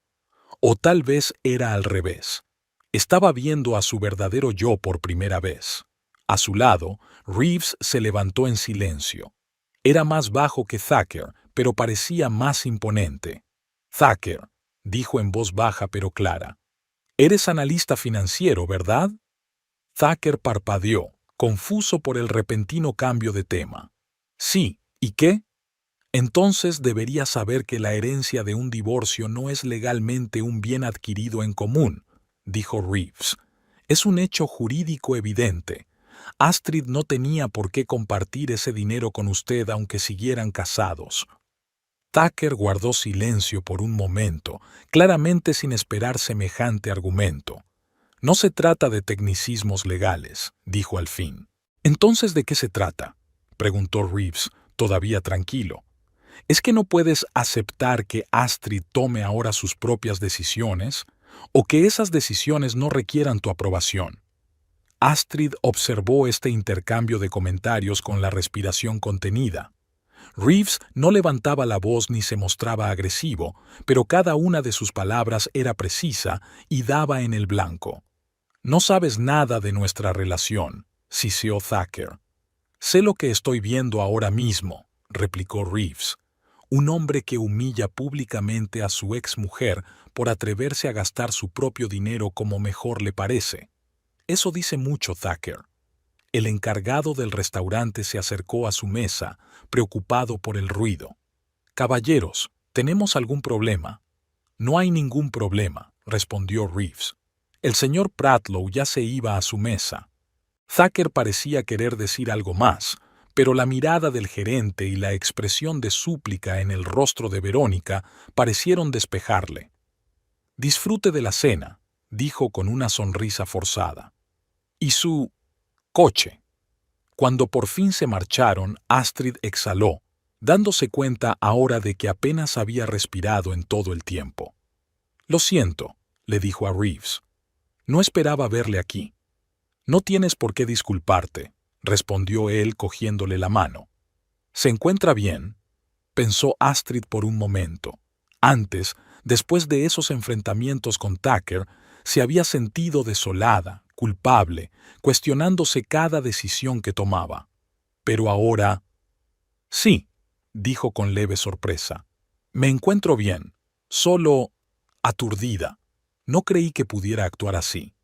O tal vez era al revés. Estaba viendo a su verdadero yo por primera vez. A su lado, Reeves se levantó en silencio. Era más bajo que Thacker, pero parecía más imponente. Thacker, dijo en voz baja pero clara. Eres analista financiero, ¿verdad? Thacker parpadeó, confuso por el repentino cambio de tema. Sí, ¿y qué? Entonces deberías saber que la herencia de un divorcio no es legalmente un bien adquirido en común, dijo Reeves. Es un hecho jurídico evidente. Astrid no tenía por qué compartir ese dinero con usted aunque siguieran casados. Thacker guardó silencio por un momento, claramente sin esperar semejante argumento. No se trata de tecnicismos legales, dijo al fin. ¿Entonces de qué se trata?, preguntó Reeves, todavía tranquilo. ¿Es que no puedes aceptar que Astrid tome ahora sus propias decisiones, o que esas decisiones no requieran tu aprobación? Astrid observó este intercambio de comentarios con la respiración contenida. Reeves no levantaba la voz ni se mostraba agresivo, pero cada una de sus palabras era precisa y daba en el blanco. No sabes nada de nuestra relación, siseó Thacker. Sé lo que estoy viendo ahora mismo, replicó Reeves. Un hombre que humilla públicamente a su exmujer por atreverse a gastar su propio dinero como mejor le parece. Eso dice mucho, Thacker. El encargado del restaurante se acercó a su mesa, preocupado por el ruido. «Caballeros, ¿tenemos algún problema?» «No hay ningún problema», respondió Reeves. El señor Pratlow ya se iba a su mesa. Thacker parecía querer decir algo más, pero la mirada del gerente y la expresión de súplica en el rostro de Verónica parecieron despejarle. «Disfrute de la cena», dijo con una sonrisa forzada. «Y su coche». Cuando por fin se marcharon, Astrid exhaló, dándose cuenta ahora de que apenas había respirado en todo el tiempo. «Lo siento», le dijo a Reeves. «No esperaba verle aquí». «No tienes por qué disculparte», respondió él cogiéndole la mano. «¿Se encuentra bien?», pensó Astrid por un momento. Antes, después de esos enfrentamientos con Thacker, se había sentido desolada, culpable, cuestionándose cada decisión que tomaba. Pero ahora... Sí, dijo con leve sorpresa. Me encuentro bien, solo aturdida. No creí que pudiera actuar así.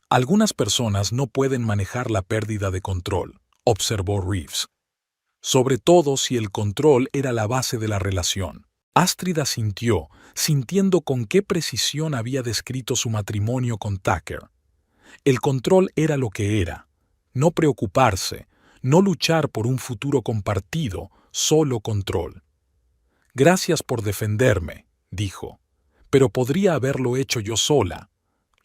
Algunas personas no pueden manejar la pérdida de control, observó Reeves. Sobre todo si el control era la base de la relación. Astrid asintió, sintiendo con qué precisión había descrito su matrimonio con Tucker. El control era lo que era. No preocuparse, no luchar por un futuro compartido, solo control. Gracias por defenderme, dijo. Pero podría haberlo hecho yo sola.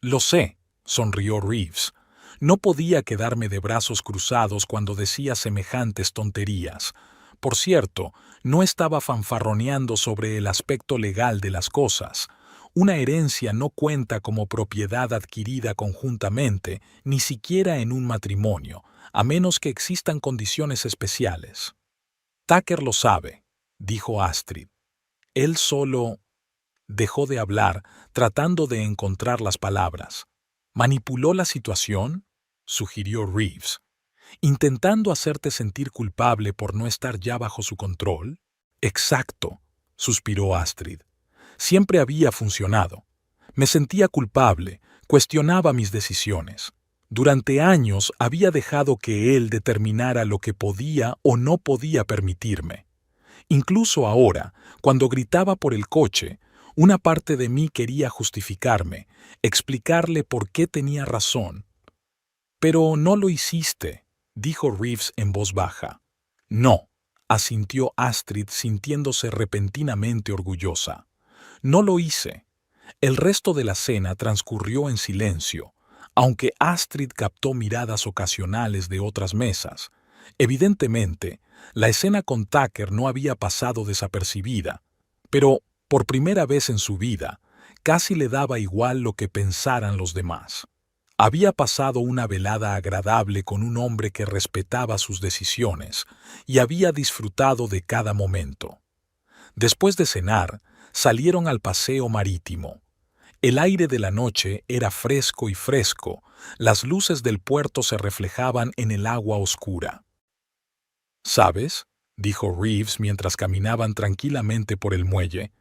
Lo sé, sonrió Reeves. No podía quedarme de brazos cruzados cuando decía semejantes tonterías. Por cierto, no estaba fanfarroneando sobre el aspecto legal de las cosas. Una herencia no cuenta como propiedad adquirida conjuntamente, ni siquiera en un matrimonio, a menos que existan condiciones especiales. Tucker lo sabe, dijo Astrid. Él solo... Dejó de hablar, tratando de encontrar las palabras. ¿Manipuló la situación?, sugirió Reeves. ¿Intentando hacerte sentir culpable por no estar ya bajo su control? Exacto, suspiró Astrid. Siempre había funcionado. Me sentía culpable, cuestionaba mis decisiones. Durante años había dejado que él determinara lo que podía o no podía permitirme. Incluso ahora, cuando gritaba por el coche, una parte de mí quería justificarme, explicarle por qué tenía razón. Pero no lo hiciste, dijo Reeves en voz baja. No, asintió Astrid sintiéndose repentinamente orgullosa. No lo hice. El resto de la cena transcurrió en silencio, aunque Astrid captó miradas ocasionales de otras mesas. Evidentemente, la escena con Tucker no había pasado desapercibida, pero, por primera vez en su vida, casi le daba igual lo que pensaran los demás. Había pasado una velada agradable con un hombre que respetaba sus decisiones y había disfrutado de cada momento. Después de cenar, salieron al paseo marítimo. El aire de la noche era fresco y fresco, las luces del puerto se reflejaban en el agua oscura. ¿Sabes?, dijo Reeves mientras caminaban tranquilamente por el muelle,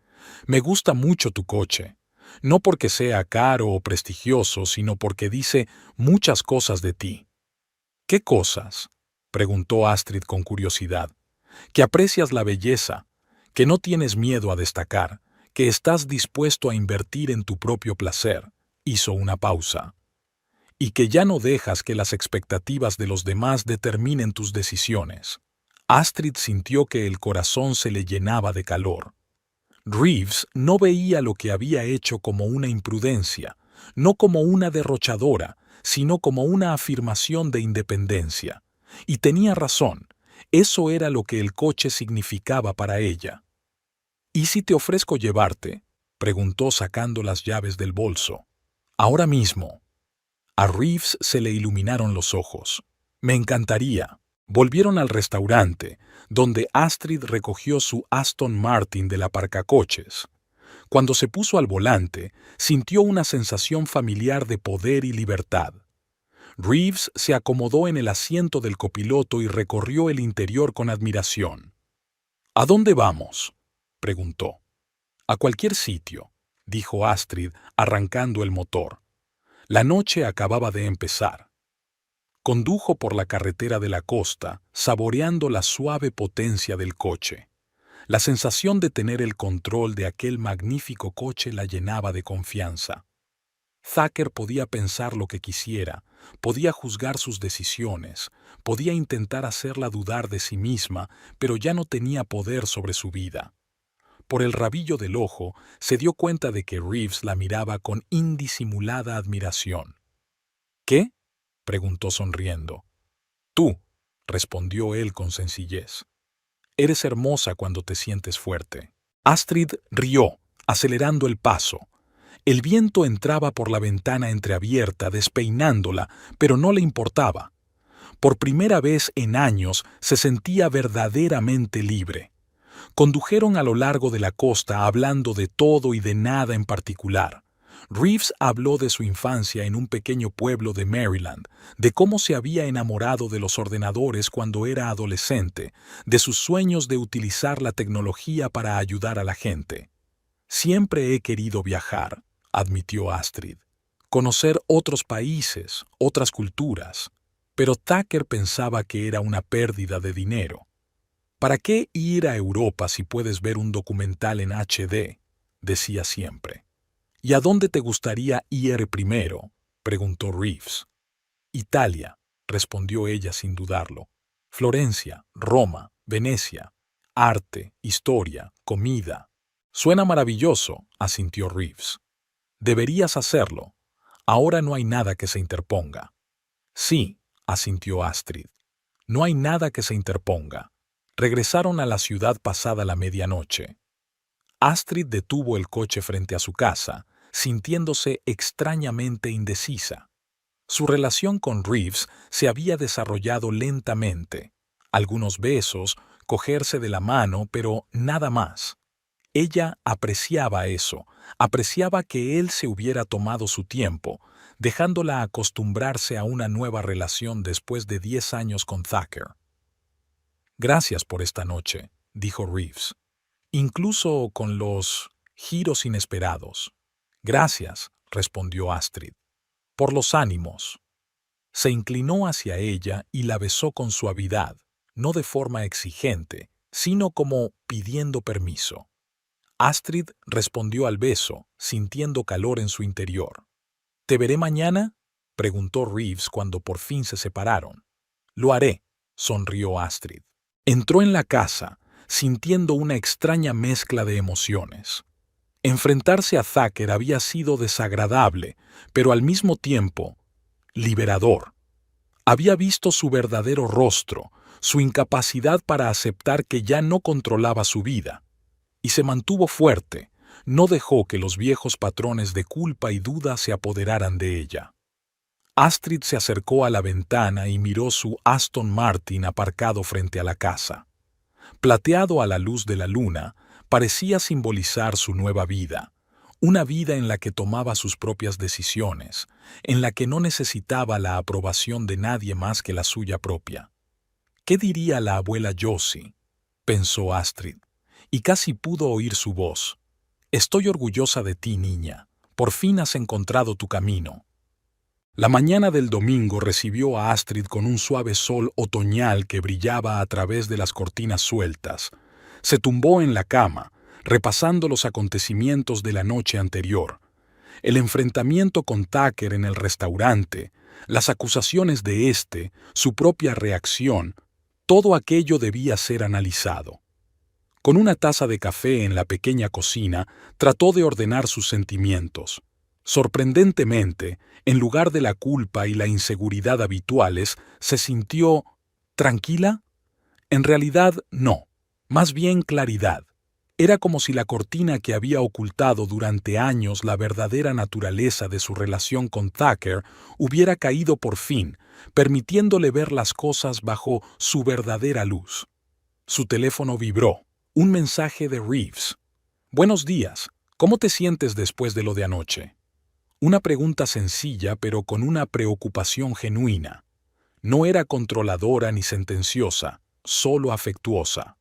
me gusta mucho tu coche. No porque sea caro o prestigioso, sino porque dice muchas cosas de ti. ¿Qué cosas?, preguntó Astrid con curiosidad. Que aprecias la belleza, que no tienes miedo a destacar, que estás dispuesto a invertir en tu propio placer, hizo una pausa. Y que ya no dejas que las expectativas de los demás determinen tus decisiones. Astrid sintió que el corazón se le llenaba de calor. Reeves no veía lo que había hecho como una imprudencia, no como una derrochadora, sino como una afirmación de independencia. Y tenía razón, eso era lo que el coche significaba para ella. ¿Y si te ofrezco llevarte?, preguntó sacando las llaves del bolso. Ahora mismo. A Reeves se le iluminaron los ojos. Me encantaría. Volvieron al restaurante, donde Astrid recogió su Aston Martin del aparcacoches. Cuando se puso al volante, sintió una sensación familiar de poder y libertad. Reeves se acomodó en el asiento del copiloto y recorrió el interior con admiración. ¿A dónde vamos?, preguntó. A cualquier sitio, dijo Astrid, arrancando el motor. La noche acababa de empezar. Condujo por la carretera de la costa, saboreando la suave potencia del coche. La sensación de tener el control de aquel magnífico coche la llenaba de confianza. Tucker podía pensar lo que quisiera, podía juzgar sus decisiones, podía intentar hacerla dudar de sí misma, pero ya no tenía poder sobre su vida. Por el rabillo del ojo, se dio cuenta de que Reeves la miraba con indisimulada admiración. ¿Qué?, preguntó sonriendo. Tú, respondió él con sencillez. Eres hermosa cuando te sientes fuerte. Astrid rió, acelerando el paso. El viento entraba por la ventana entreabierta, despeinándola, pero no le importaba. Por primera vez en años se sentía verdaderamente libre. Condujeron a lo largo de la costa hablando de todo y de nada en particular. Reeves habló de su infancia en un pequeño pueblo de Maryland, de cómo se había enamorado de los ordenadores cuando era adolescente, de sus sueños de utilizar la tecnología para ayudar a la gente. Siempre he querido viajar, admitió Astrid, conocer otros países, otras culturas, pero Tucker pensaba que era una pérdida de dinero. ¿Para qué ir a Europa si puedes ver un documental en HD?, decía siempre. ¿Y a dónde te gustaría ir primero?, preguntó Reeves. Italia, respondió ella sin dudarlo. Florencia, Roma, Venecia. Arte, historia, comida. Suena maravilloso, asintió Reeves. Deberías hacerlo. Ahora no hay nada que se interponga. Sí, asintió Astrid. No hay nada que se interponga. Regresaron a la ciudad pasada la medianoche. Astrid detuvo el coche frente a su casa, sintiéndose extrañamente indecisa. Su relación con Reeves se había desarrollado lentamente. Algunos besos, cogerse de la mano, pero nada más. Ella apreciaba eso, apreciaba que él se hubiera tomado su tiempo, dejándola acostumbrarse a una nueva relación después de 10 años con Tucker. Gracias por esta noche, dijo Reeves, incluso con los giros inesperados. Gracias, respondió Astrid, por los ánimos. Se inclinó hacia ella y la besó con suavidad, no de forma exigente, sino como pidiendo permiso. Astrid respondió al beso, sintiendo calor en su interior. ¿Te veré mañana?, preguntó Reeves cuando por fin se separaron. Lo haré, sonrió Astrid. Entró en la casa, sintiendo una extraña mezcla de emociones. Enfrentarse a Tucker había sido desagradable, pero al mismo tiempo liberador. Había visto su verdadero rostro, su incapacidad para aceptar que ya no controlaba su vida. Y se mantuvo fuerte, no dejó que los viejos patrones de culpa y duda se apoderaran de ella. Astrid se acercó a la ventana y miró su Aston Martin aparcado frente a la casa. Plateado a la luz de la luna, parecía simbolizar su nueva vida, una vida en la que tomaba sus propias decisiones, en la que no necesitaba la aprobación de nadie más que la suya propia. ¿Qué diría la abuela Josie?, pensó Astrid, y casi pudo oír su voz. Estoy orgullosa de ti, niña. Por fin has encontrado tu camino. La mañana del domingo recibió a Astrid con un suave sol otoñal que brillaba a través de las cortinas sueltas. Se tumbó en la cama, repasando los acontecimientos de la noche anterior. El enfrentamiento con Tucker en el restaurante, las acusaciones de éste, su propia reacción, todo aquello debía ser analizado. Con una taza de café en la pequeña cocina, trató de ordenar sus sentimientos. Sorprendentemente, en lugar de la culpa y la inseguridad habituales, se sintió ¿tranquila? En realidad, no. Más bien claridad. Era como si la cortina que había ocultado durante años la verdadera naturaleza de su relación con Tucker hubiera caído por fin, permitiéndole ver las cosas bajo su verdadera luz. Su teléfono vibró. Un mensaje de Reeves. Buenos días. ¿Cómo te sientes después de lo de anoche? Una pregunta sencilla, pero con una preocupación genuina. No era controladora ni sentenciosa, solo afectuosa.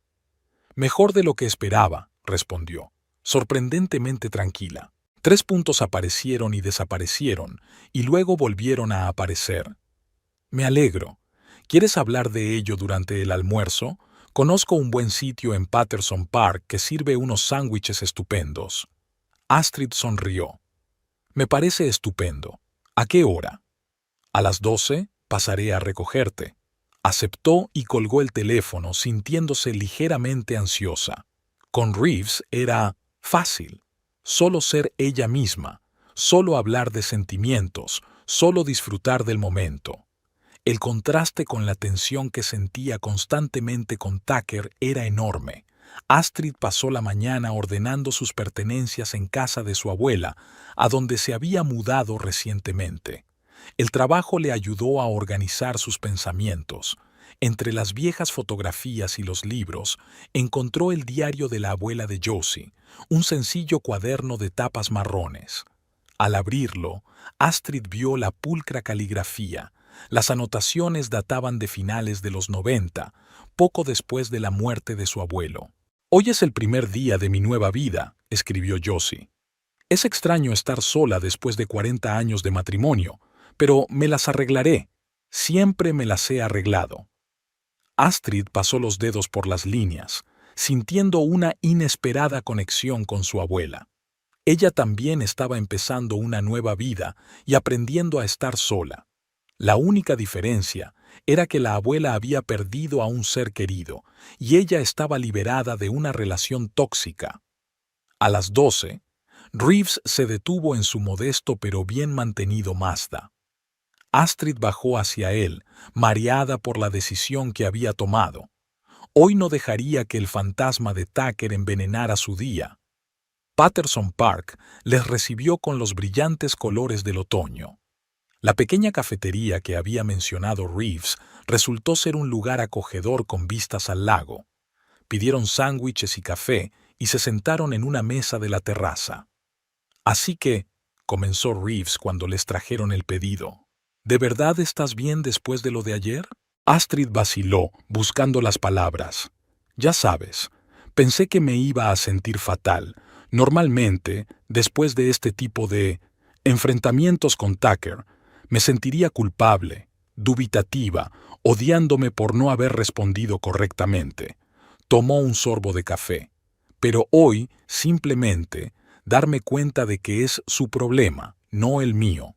Mejor de lo que esperaba, respondió, sorprendentemente tranquila. 3 puntos aparecieron y desaparecieron, y luego volvieron a aparecer. Me alegro. ¿Quieres hablar de ello durante el almuerzo? Conozco un buen sitio en Patterson Park que sirve unos sándwiches estupendos. Astrid sonrió. Me parece estupendo. ¿A qué hora? A las 12 pasaré a recogerte. Aceptó y colgó el teléfono sintiéndose ligeramente ansiosa. Con Reeves era fácil. Solo ser ella misma, solo hablar de sentimientos, solo disfrutar del momento. El contraste con la tensión que sentía constantemente con Tucker era enorme. Astrid pasó la mañana ordenando sus pertenencias en casa de su abuela, a donde se había mudado recientemente. El trabajo le ayudó a organizar sus pensamientos. Entre las viejas fotografías y los libros, encontró el diario de la abuela de Josie, un sencillo cuaderno de tapas marrones. Al abrirlo, Astrid vio la pulcra caligrafía. Las anotaciones databan de finales de los 90, poco después de la muerte de su abuelo. «Hoy es el primer día de mi nueva vida», escribió Josie. «Es extraño estar sola después de 40 años de matrimonio, pero me las arreglaré. Siempre me las he arreglado». Astrid pasó los dedos por las líneas, sintiendo una inesperada conexión con su abuela. Ella también estaba empezando una nueva vida y aprendiendo a estar sola. La única diferencia era que la abuela había perdido a un ser querido y ella estaba liberada de una relación tóxica. A las 12, Reeves se detuvo en su modesto pero bien mantenido Mazda. Astrid bajó hacia él, mareada por la decisión que había tomado. Hoy no dejaría que el fantasma de Tucker envenenara su día. Patterson Park les recibió con los brillantes colores del otoño. La pequeña cafetería que había mencionado Reeves resultó ser un lugar acogedor con vistas al lago. Pidieron sándwiches y café y se sentaron en una mesa de la terraza. «Así que», comenzó Reeves cuando les trajeron el pedido, «¿de verdad estás bien después de lo de ayer?» Astrid vaciló, buscando las palabras. «Ya sabes, pensé que me iba a sentir fatal. Normalmente, después de este tipo de enfrentamientos con Tucker, me sentiría culpable, dubitativa, odiándome por no haber respondido correctamente». Tomó un sorbo de café. «Pero hoy, simplemente, darme cuenta de que es su problema, no el mío».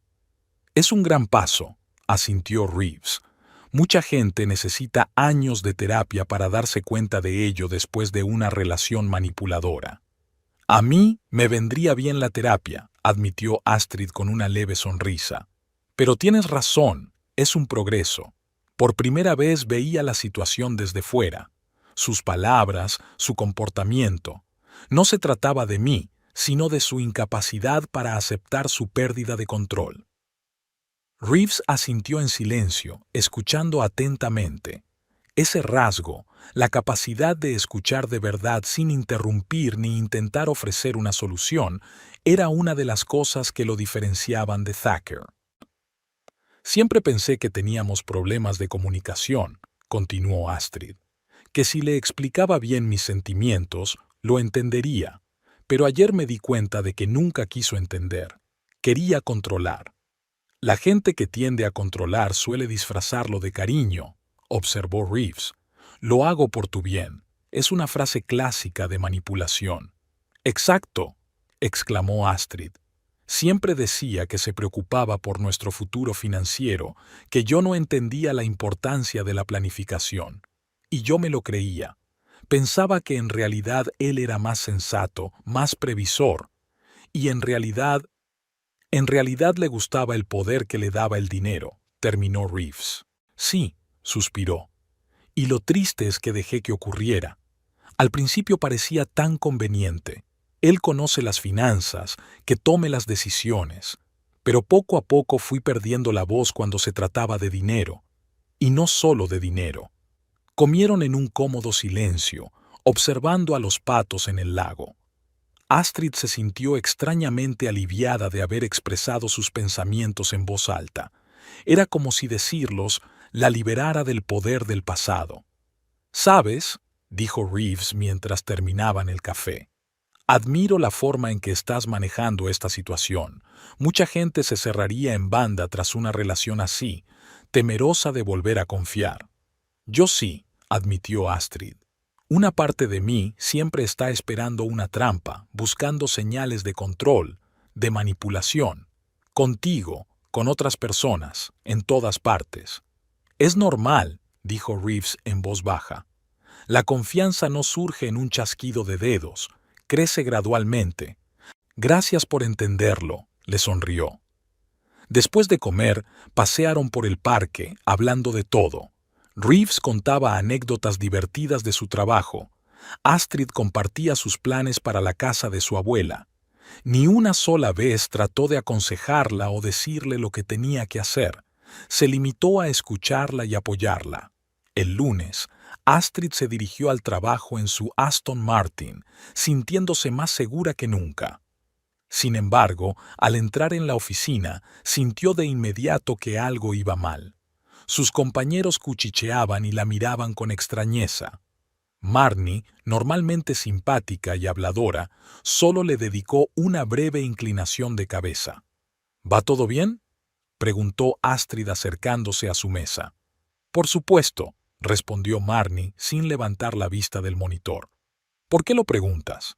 «Es un gran paso», asintió Reeves. «Mucha gente necesita años de terapia para darse cuenta de ello después de una relación manipuladora». «A mí me vendría bien la terapia», admitió Astrid con una leve sonrisa. «Pero tienes razón, es un progreso. Por primera vez veía la situación desde fuera. Sus palabras, su comportamiento. No se trataba de mí, sino de su incapacidad para aceptar su pérdida de control». Reeves asintió en silencio, escuchando atentamente. Ese rasgo, la capacidad de escuchar de verdad sin interrumpir ni intentar ofrecer una solución, era una de las cosas que lo diferenciaban de Tucker. «Siempre pensé que teníamos problemas de comunicación», continuó Astrid, «que si le explicaba bien mis sentimientos, lo entendería. Pero ayer me di cuenta de que nunca quiso entender. Quería controlar. La gente que tiende a controlar suele disfrazarlo de cariño», observó Reeves. «Lo hago por tu bien». Es una frase clásica de manipulación. «Exacto», exclamó Astrid. «Siempre decía que se preocupaba por nuestro futuro financiero, que yo no entendía la importancia de la planificación. Y yo me lo creía. Pensaba que en realidad él era más sensato, más previsor. Y en realidad le gustaba el poder que le daba el dinero», terminó Reeves. «Sí», suspiró. «Y lo triste es que dejé que ocurriera. Al principio parecía tan conveniente. Él conoce las finanzas, que tome las decisiones. Pero poco a poco fui perdiendo la voz cuando se trataba de dinero. Y no solo de dinero». Comieron en un cómodo silencio, observando a los patos en el lago. Astrid se sintió extrañamente aliviada de haber expresado sus pensamientos en voz alta. Era como si decirlos la liberara del poder del pasado. «¿Sabes?», dijo Reeves mientras terminaban el café. «Admiro la forma en que estás manejando esta situación. Mucha gente se cerraría en banda tras una relación así, temerosa de volver a confiar». «Yo sí», admitió Astrid. «Una parte de mí siempre está esperando una trampa, buscando señales de control, de manipulación. Contigo, con otras personas, en todas partes». «Es normal», dijo Reeves en voz baja. «La confianza no surge en un chasquido de dedos, crece gradualmente». «Gracias por entenderlo», le sonrió. Después de comer, pasearon por el parque, hablando de todo. Reeves contaba anécdotas divertidas de su trabajo. Astrid compartía sus planes para la casa de su abuela. Ni una sola vez trató de aconsejarla o decirle lo que tenía que hacer. Se limitó a escucharla y apoyarla. El lunes, Astrid se dirigió al trabajo en su Aston Martin, sintiéndose más segura que nunca. Sin embargo, al entrar en la oficina, sintió de inmediato que algo iba mal. Sus compañeros cuchicheaban y la miraban con extrañeza. Marnie, normalmente simpática y habladora, solo le dedicó una breve inclinación de cabeza. ¿Va todo bien?, preguntó Astrid acercándose a su mesa. Por supuesto, respondió Marnie sin levantar la vista del monitor. ¿Por qué lo preguntas?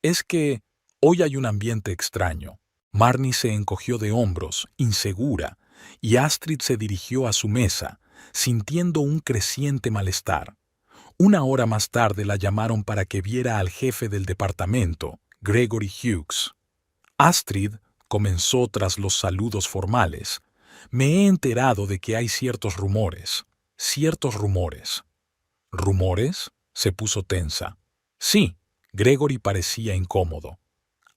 Es que hoy hay un ambiente extraño. Marnie se encogió de hombros, insegura, y Astrid se dirigió a su mesa, sintiendo un creciente malestar. Una hora más tarde la llamaron para que viera al jefe del departamento, Gregory Hughes. Astrid comenzó tras los saludos formales. Me he enterado de que hay ciertos rumores. Ciertos rumores. ¿Rumores?, se puso tensa. Sí, Gregory parecía incómodo.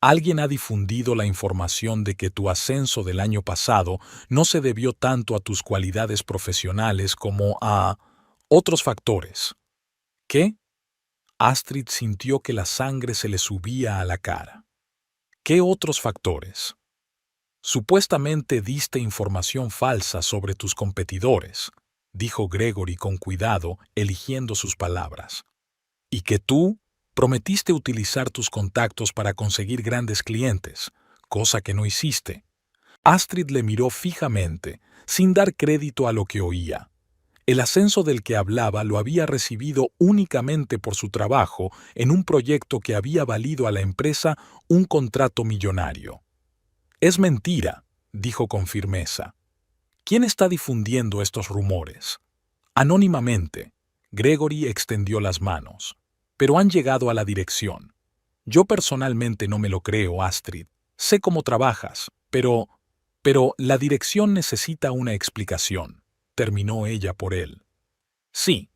Alguien ha difundido la información de que tu ascenso del año pasado no se debió tanto a tus cualidades profesionales como a otros factores. ¿Qué? Astrid sintió que la sangre se le subía a la cara. ¿Qué otros factores? Supuestamente diste información falsa sobre tus competidores, dijo Gregory con cuidado, eligiendo sus palabras. Y que tú prometiste utilizar tus contactos para conseguir grandes clientes, cosa que no hiciste. Astrid le miró fijamente, sin dar crédito a lo que oía. El ascenso del que hablaba lo había recibido únicamente por su trabajo en un proyecto que había valido a la empresa un contrato millonario. Es mentira, dijo con firmeza. ¿Quién está difundiendo estos rumores? Anónimamente, Gregory extendió las manos. Pero han llegado a la dirección. Yo personalmente no me lo creo, Astrid. Sé cómo trabajas, pero la dirección necesita una explicación, terminó ella por él. Sí.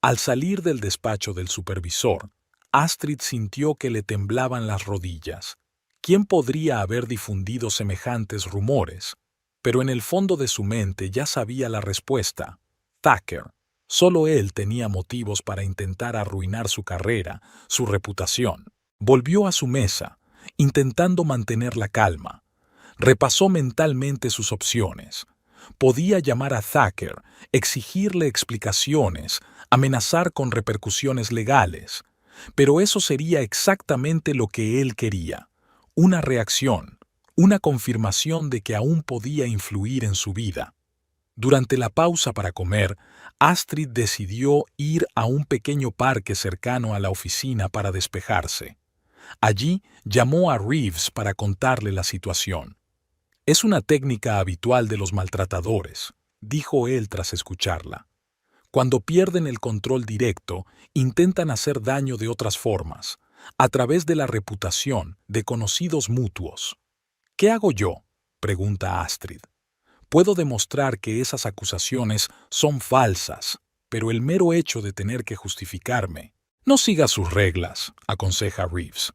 Al salir del despacho del supervisor, Astrid sintió que le temblaban las rodillas. ¿Quién podría haber difundido semejantes rumores? Pero en el fondo de su mente ya sabía la respuesta. Thacker. Solo él tenía motivos para intentar arruinar su carrera, su reputación. Volvió a su mesa, intentando mantener la calma. Repasó mentalmente sus opciones. Podía llamar a Thacker, exigirle explicaciones, amenazar con repercusiones legales. Pero eso sería exactamente lo que él quería. Una reacción, una confirmación de que aún podía influir en su vida. Durante la pausa para comer, Astrid decidió ir a un pequeño parque cercano a la oficina para despejarse. Allí llamó a Reeves para contarle la situación. Es una técnica habitual de los maltratadores, dijo él tras escucharla. Cuando pierden el control directo, intentan hacer daño de otras formas, a través de la reputación de conocidos mutuos. ¿Qué hago yo?, pregunta Astrid. Puedo demostrar que esas acusaciones son falsas, pero el mero hecho de tener que justificarme. No sigas sus reglas, aconseja Reeves.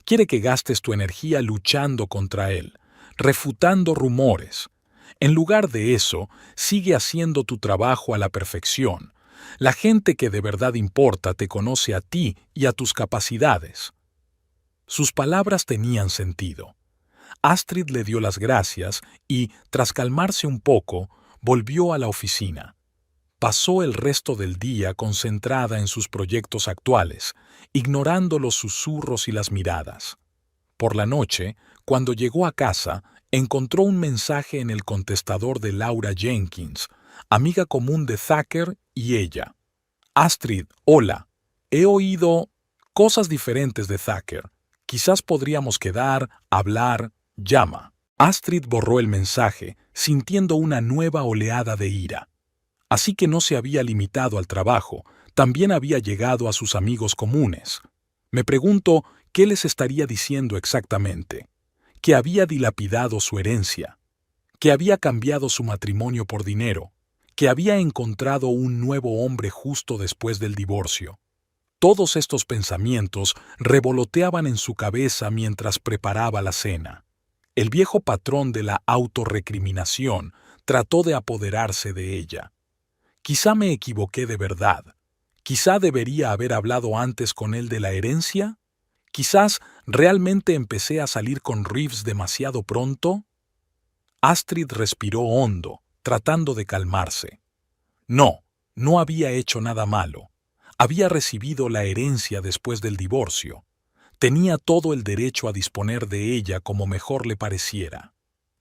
Quiere que gastes tu energía luchando contra él, refutando rumores. En lugar de eso, sigue haciendo tu trabajo a la perfección. La gente que de verdad importa te conoce a ti y a tus capacidades. Sus palabras tenían sentido. Astrid le dio las gracias y, tras calmarse un poco, volvió a la oficina. Pasó el resto del día concentrada en sus proyectos actuales, ignorando los susurros y las miradas. Por la noche, cuando llegó a casa, encontró un mensaje en el contestador de Laura Jenkins, amiga común de Thacker y ella. Astrid, hola. He oído cosas diferentes de Thacker. Quizás podríamos quedar, hablar. Llama. Astrid borró el mensaje, sintiendo una nueva oleada de ira. Así que no se había limitado al trabajo, también había llegado a sus amigos comunes. Me pregunto qué les estaría diciendo exactamente. Que había dilapidado su herencia. Que había cambiado su matrimonio por dinero. Que había encontrado un nuevo hombre justo después del divorcio. Todos estos pensamientos revoloteaban en su cabeza mientras preparaba la cena. El viejo patrón de la autorrecriminación trató de apoderarse de ella. Quizá me equivoqué de verdad. Quizá debería haber hablado antes con él de la herencia. Quizás ¿Realmente empecé a salir con Reeves demasiado pronto? Astrid respiró hondo, tratando de calmarse. No, no había hecho nada malo. Había recibido la herencia después del divorcio. Tenía todo el derecho a disponer de ella como mejor le pareciera.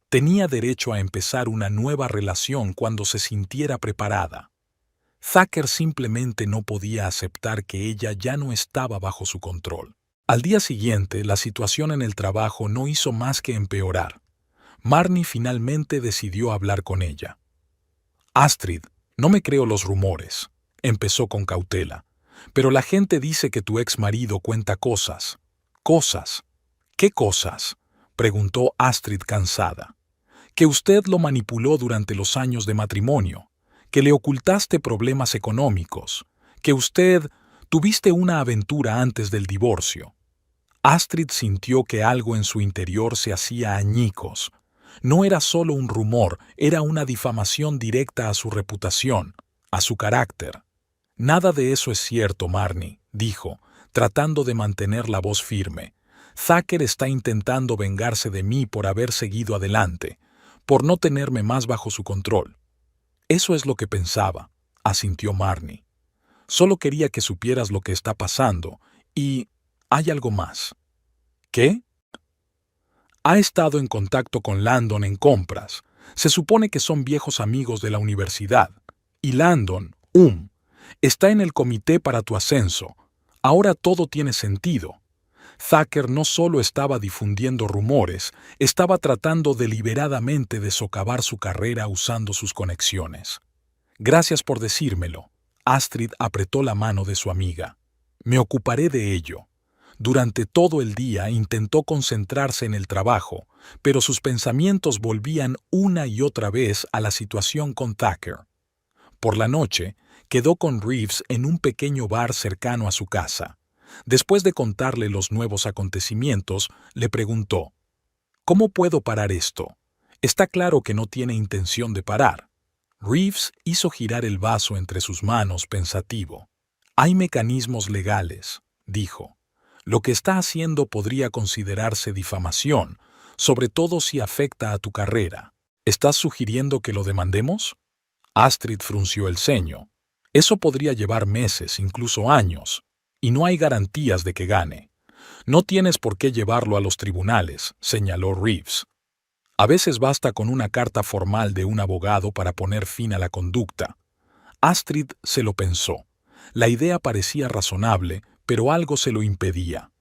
Tenía derecho a empezar una nueva relación cuando se sintiera preparada. Thacker simplemente no podía aceptar que ella ya no estaba bajo su control. Al día siguiente, la situación en el trabajo no hizo más que empeorar. Marnie finalmente decidió hablar con ella. Astrid, no me creo los rumores, empezó con cautela, pero la gente dice que tu ex marido cuenta cosas. ¿Cosas? ¿Qué cosas?, preguntó Astrid cansada. Que usted lo manipuló durante los años de matrimonio, que le ocultaste problemas económicos, que usted tuviste una aventura antes del divorcio. Astrid sintió que algo en su interior se hacía añicos. No era solo un rumor, era una difamación directa a su reputación, a su carácter. Nada de eso es cierto, Marnie, dijo, tratando de mantener la voz firme. Thacker está intentando vengarse de mí por haber seguido adelante, por no tenerme más bajo su control. Eso es lo que pensaba, asintió Marnie. Solo quería que supieras lo que está pasando, y hay algo más. ¿Qué? Ha estado en contacto con Landon en compras. Se supone que son viejos amigos de la universidad. Y Landon, está en el comité para tu ascenso. Ahora todo tiene sentido. Thacker no solo estaba difundiendo rumores, estaba tratando deliberadamente de socavar su carrera usando sus conexiones. Gracias por decírmelo. Astrid apretó la mano de su amiga. Me ocuparé de ello. Durante todo el día intentó concentrarse en el trabajo, pero sus pensamientos volvían una y otra vez a la situación con Thacker. Por la noche, quedó con Reeves en un pequeño bar cercano a su casa. Después de contarle los nuevos acontecimientos, le preguntó: ¿Cómo puedo parar esto? Está claro que no tiene intención de parar. Reeves hizo girar el vaso entre sus manos pensativo. Hay mecanismos legales, dijo. Lo que está haciendo podría considerarse difamación, sobre todo si afecta a tu carrera. ¿Estás sugiriendo que lo demandemos? Astrid frunció el ceño. Eso podría llevar meses, incluso años, y no hay garantías de que gane. No tienes por qué llevarlo a los tribunales, señaló Reeves. A veces basta con una carta formal de un abogado para poner fin a la conducta. Astrid se lo pensó. La idea parecía razonable, pero algo se lo impedía.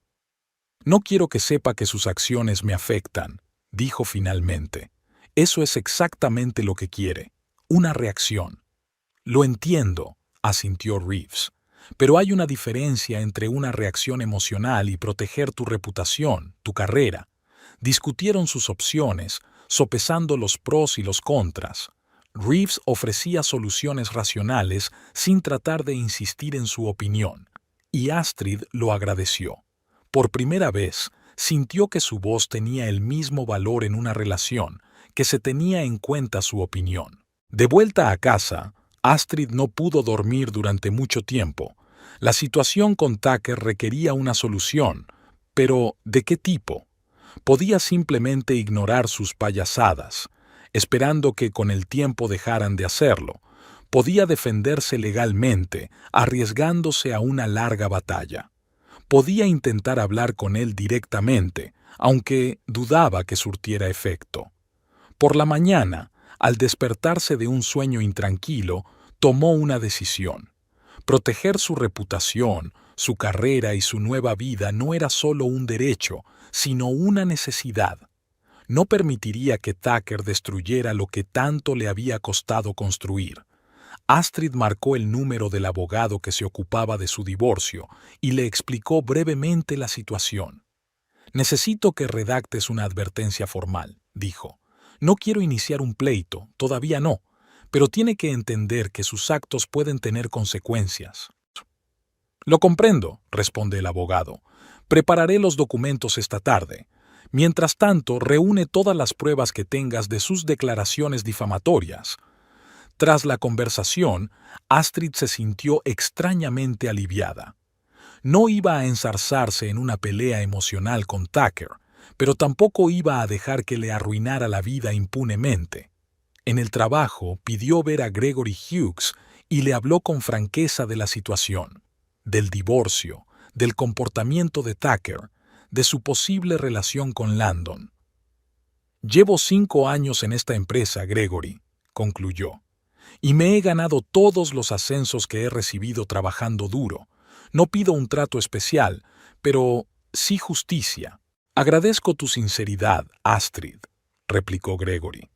No quiero que sepa que sus acciones me afectan, dijo finalmente. Eso es exactamente lo que quiere, una reacción. Lo entiendo, asintió Reeves, pero hay una diferencia entre una reacción emocional y proteger tu reputación, tu carrera. Discutieron sus opciones, sopesando los pros y los contras. Reeves ofrecía soluciones racionales sin tratar de insistir en su opinión, y Astrid lo agradeció. Por primera vez, sintió que su voz tenía el mismo valor en una relación, que se tenía en cuenta su opinión. De vuelta a casa, Astrid no pudo dormir durante mucho tiempo. La situación con Thacker requería una solución, pero ¿de qué tipo? Podía simplemente ignorar sus payasadas, esperando que con el tiempo dejaran de hacerlo. Podía defenderse legalmente, arriesgándose a una larga batalla. Podía intentar hablar con él directamente, aunque dudaba que surtiera efecto. Por la mañana, al despertarse de un sueño intranquilo, tomó una decisión. Proteger su reputación, su carrera y su nueva vida no era solo un derecho, sino una necesidad. No permitiría que Thacker destruyera lo que tanto le había costado construir. Astrid marcó el número del abogado que se ocupaba de su divorcio y le explicó brevemente la situación. «Necesito que redactes una advertencia formal», dijo. «No quiero iniciar un pleito, todavía no, pero tiene que entender que sus actos pueden tener consecuencias». «Lo comprendo», responde el abogado. «Prepararé los documentos esta tarde. Mientras tanto, reúne todas las pruebas que tengas de sus declaraciones difamatorias». Tras la conversación, Astrid se sintió extrañamente aliviada. No iba a enzarzarse en una pelea emocional con Tucker, pero tampoco iba a dejar que le arruinara la vida impunemente. En el trabajo pidió ver a Gregory Hughes y le habló con franqueza de la situación, del divorcio, del comportamiento de Tucker, de su posible relación con Landon. «Llevo 5 años en esta empresa, Gregory», concluyó, «y me he ganado todos los ascensos que he recibido trabajando duro. No pido un trato especial, pero sí justicia». «Agradezco tu sinceridad, Astrid», replicó Gregory.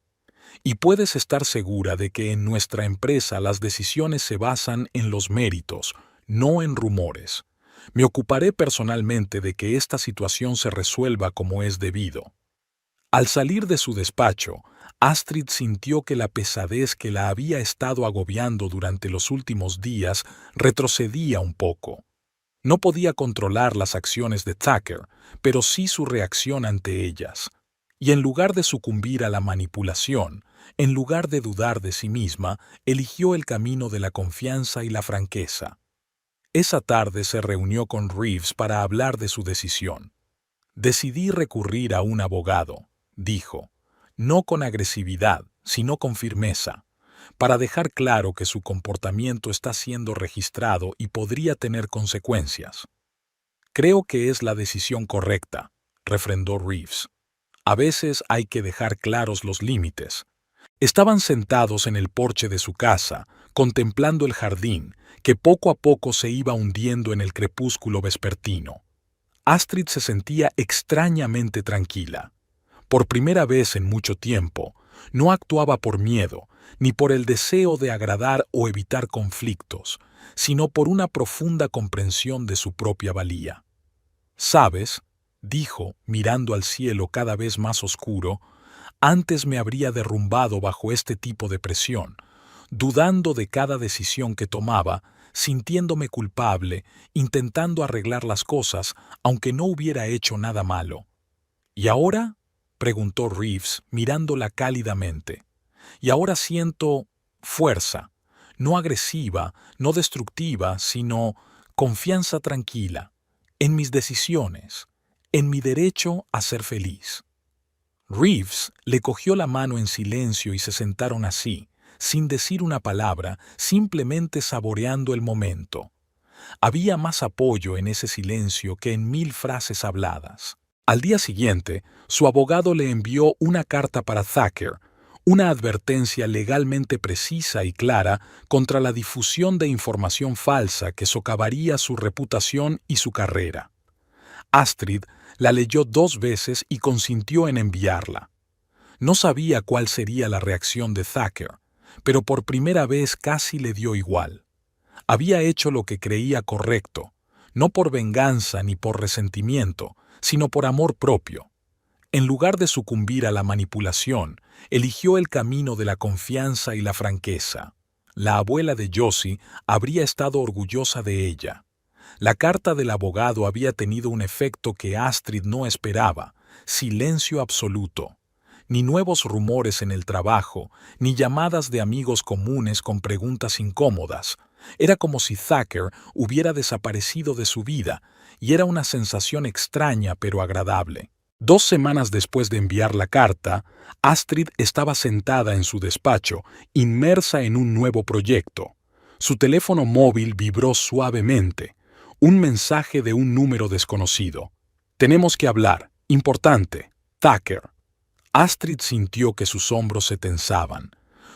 «Y puedes estar segura de que en nuestra empresa las decisiones se basan en los méritos, no en rumores. Me ocuparé personalmente de que esta situación se resuelva como es debido». Al salir de su despacho, Astrid sintió que la pesadez que la había estado agobiando durante los últimos días retrocedía un poco. No podía controlar las acciones de Tucker, pero sí su reacción ante ellas. Y en lugar de sucumbir a la manipulación, en lugar de dudar de sí misma, eligió el camino de la confianza y la franqueza. Esa tarde se reunió con Reeves para hablar de su decisión. «Decidí recurrir a un abogado», dijo, «no con agresividad, sino con firmeza, para dejar claro que su comportamiento está siendo registrado y podría tener consecuencias». «Creo que es la decisión correcta», refrendó Reeves. «A veces hay que dejar claros los límites». Estaban sentados en el porche de su casa, contemplando el jardín, que poco a poco se iba hundiendo en el crepúsculo vespertino. Astrid se sentía extrañamente tranquila. Por primera vez en mucho tiempo, no actuaba por miedo, ni por el deseo de agradar o evitar conflictos, sino por una profunda comprensión de su propia valía. «¿Sabes?», dijo, mirando al cielo cada vez más oscuro, «antes me habría derrumbado bajo este tipo de presión, dudando de cada decisión que tomaba, sintiéndome culpable, intentando arreglar las cosas, aunque no hubiera hecho nada malo. ¿Y ahora?», preguntó Reeves, mirándola cálidamente. «Y ahora siento fuerza, no agresiva, no destructiva, sino confianza tranquila, en mis decisiones, en mi derecho a ser feliz». Reeves le cogió la mano en silencio y se sentaron así, sin decir una palabra, simplemente saboreando el momento. Había más apoyo en ese silencio que en 1000 frases habladas. Al día siguiente, su abogado le envió una carta para Tucker, una advertencia legalmente precisa y clara contra la difusión de información falsa que socavaría su reputación y su carrera. Astrid la leyó 2 veces y consintió en enviarla. No sabía cuál sería la reacción de Tucker, pero por primera vez casi le dio igual. Había hecho lo que creía correcto, no por venganza ni por resentimiento, sino por amor propio. En lugar de sucumbir a la manipulación, eligió el camino de la confianza y la franqueza. La abuela de Josie habría estado orgullosa de ella. La carta del abogado había tenido un efecto que Astrid no esperaba: silencio absoluto. Ni nuevos rumores en el trabajo, ni llamadas de amigos comunes con preguntas incómodas. Era como si Tucker hubiera desaparecido de su vida, y era una sensación extraña pero agradable. 2 semanas después de enviar la carta, Astrid estaba sentada en su despacho, inmersa en un nuevo proyecto. Su teléfono móvil vibró suavemente. Un mensaje de un número desconocido. «Tenemos que hablar. Importante. Tucker». Astrid sintió que sus hombros se tensaban.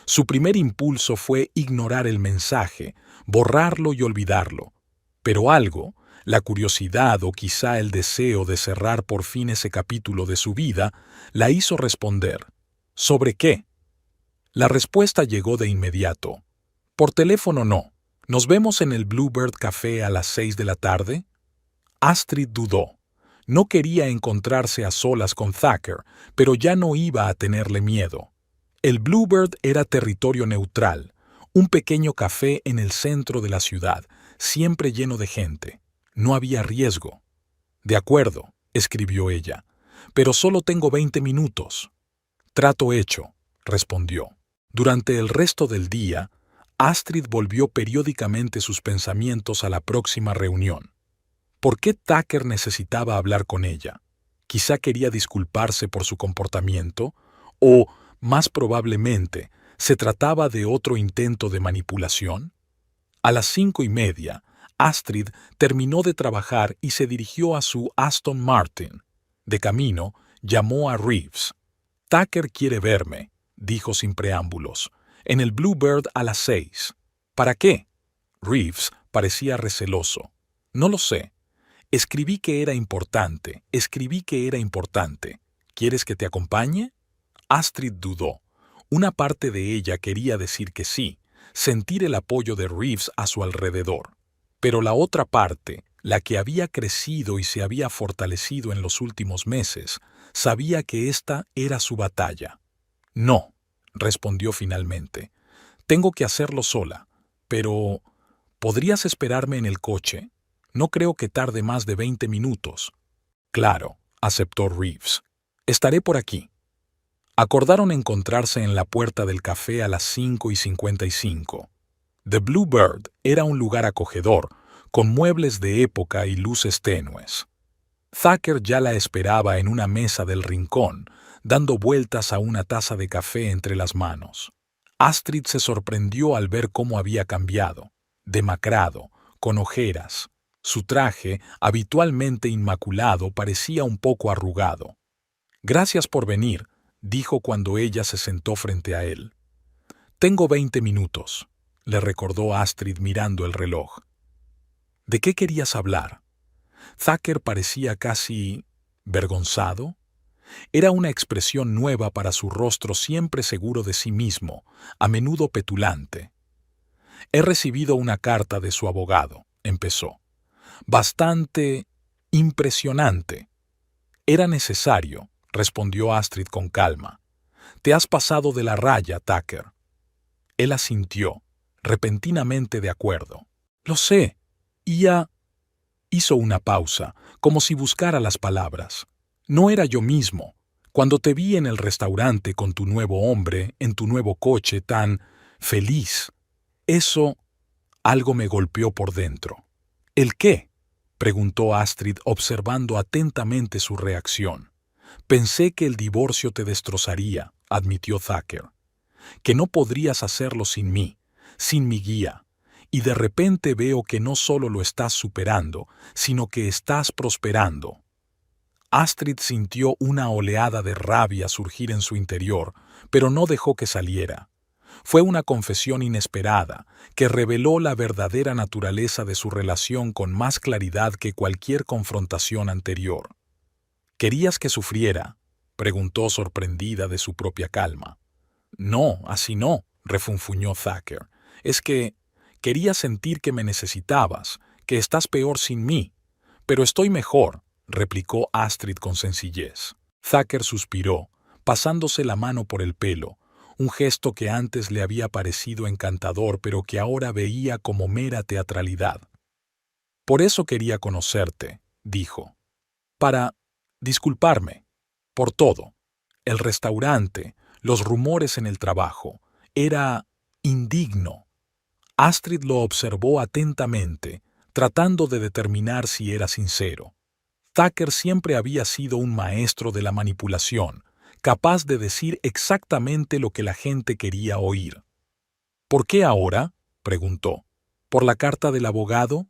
Su primer impulso fue ignorar el mensaje, borrarlo y olvidarlo. Pero algo, la curiosidad o quizá el deseo de cerrar por fin ese capítulo de su vida, la hizo responder. «¿Sobre qué?». La respuesta llegó de inmediato. «Por teléfono no. ¿Nos vemos en el Bluebird Café a las 6 de la tarde?» Astrid dudó. No quería encontrarse a solas con Tucker, pero ya no iba a tenerle miedo. El Bluebird era territorio neutral, un pequeño café en el centro de la ciudad, siempre lleno de gente. No había riesgo. «De acuerdo», escribió ella, «pero solo tengo 20 minutos». «Trato hecho», respondió. Durante el resto del día, Astrid volvió periódicamente sus pensamientos a la próxima reunión. ¿Por qué Tucker necesitaba hablar con ella? Quizá quería disculparse por su comportamiento, o, más probablemente, ¿se trataba de otro intento de manipulación? A las 5:30, Astrid terminó de trabajar y se dirigió a su Aston Martin. De camino, llamó a Reeves. «Tucker quiere verme», dijo sin preámbulos, «en el Bluebird a las 6». «¿Para qué?» Reeves parecía receloso. «No lo sé. Escribí que era importante. ¿Quieres que te acompañe?» Astrid dudó. Una parte de ella quería decir que sí, sentir el apoyo de Reeves a su alrededor. Pero la otra parte, la que había crecido y se había fortalecido en los últimos meses, sabía que esta era su batalla. «No», respondió finalmente. «Tengo que hacerlo sola. Pero, ¿podrías esperarme en el coche? No creo que tarde más de 20 minutos». «Claro», aceptó Reeves. «Estaré por aquí». Acordaron encontrarse en la puerta del café a las 5:55. The Bluebird era un lugar acogedor, con muebles de época y luces tenues. Tucker ya la esperaba en una mesa del rincón, dando vueltas a una taza de café entre las manos. Astrid se sorprendió al ver cómo había cambiado, demacrado, con ojeras. Su traje, habitualmente inmaculado, parecía un poco arrugado. «Gracias por venir», dijo cuando ella se sentó frente a él. «Tengo 20 minutos», le recordó Astrid mirando el reloj. «¿De qué querías hablar?» Tucker parecía casi vergonzado. Era una expresión nueva para su rostro siempre seguro de sí mismo, a menudo petulante. «He recibido una carta de su abogado», empezó. «Bastante impresionante». «Era necesario», respondió Astrid con calma. «Te has pasado de la raya, Tucker». Él asintió, repentinamente de acuerdo. «Lo sé». Hizo una pausa, como si buscara las palabras. «No era yo mismo. Cuando te vi en el restaurante con tu nuevo hombre, en tu nuevo coche, tan feliz. Eso, algo me golpeó por dentro». «¿El qué?», preguntó Astrid observando atentamente su reacción. «Pensé que el divorcio te destrozaría», admitió Tucker. «Que no podrías hacerlo sin mí, sin mi guía. Y de repente veo que no solo lo estás superando, sino que estás prosperando». Astrid sintió una oleada de rabia surgir en su interior, pero no dejó que saliera. Fue una confesión inesperada, que reveló la verdadera naturaleza de su relación con más claridad que cualquier confrontación anterior. «¿Querías que sufriera?», preguntó sorprendida de su propia calma. «No, así no», refunfuñó Tucker. «Es que quería sentir que me necesitabas, que estás peor sin mí». «Pero estoy mejor», replicó Astrid con sencillez. Tucker suspiró, pasándose la mano por el pelo, un gesto que antes le había parecido encantador pero que ahora veía como mera teatralidad. «Por eso quería conocerte», dijo. «Para disculparme. Por todo. El restaurante, los rumores en el trabajo. Era indigno». Astrid lo observó atentamente, tratando de determinar si era sincero. Tucker siempre había sido un maestro de la manipulación, capaz de decir exactamente lo que la gente quería oír. «¿Por qué ahora?», preguntó. «¿Por la carta del abogado?»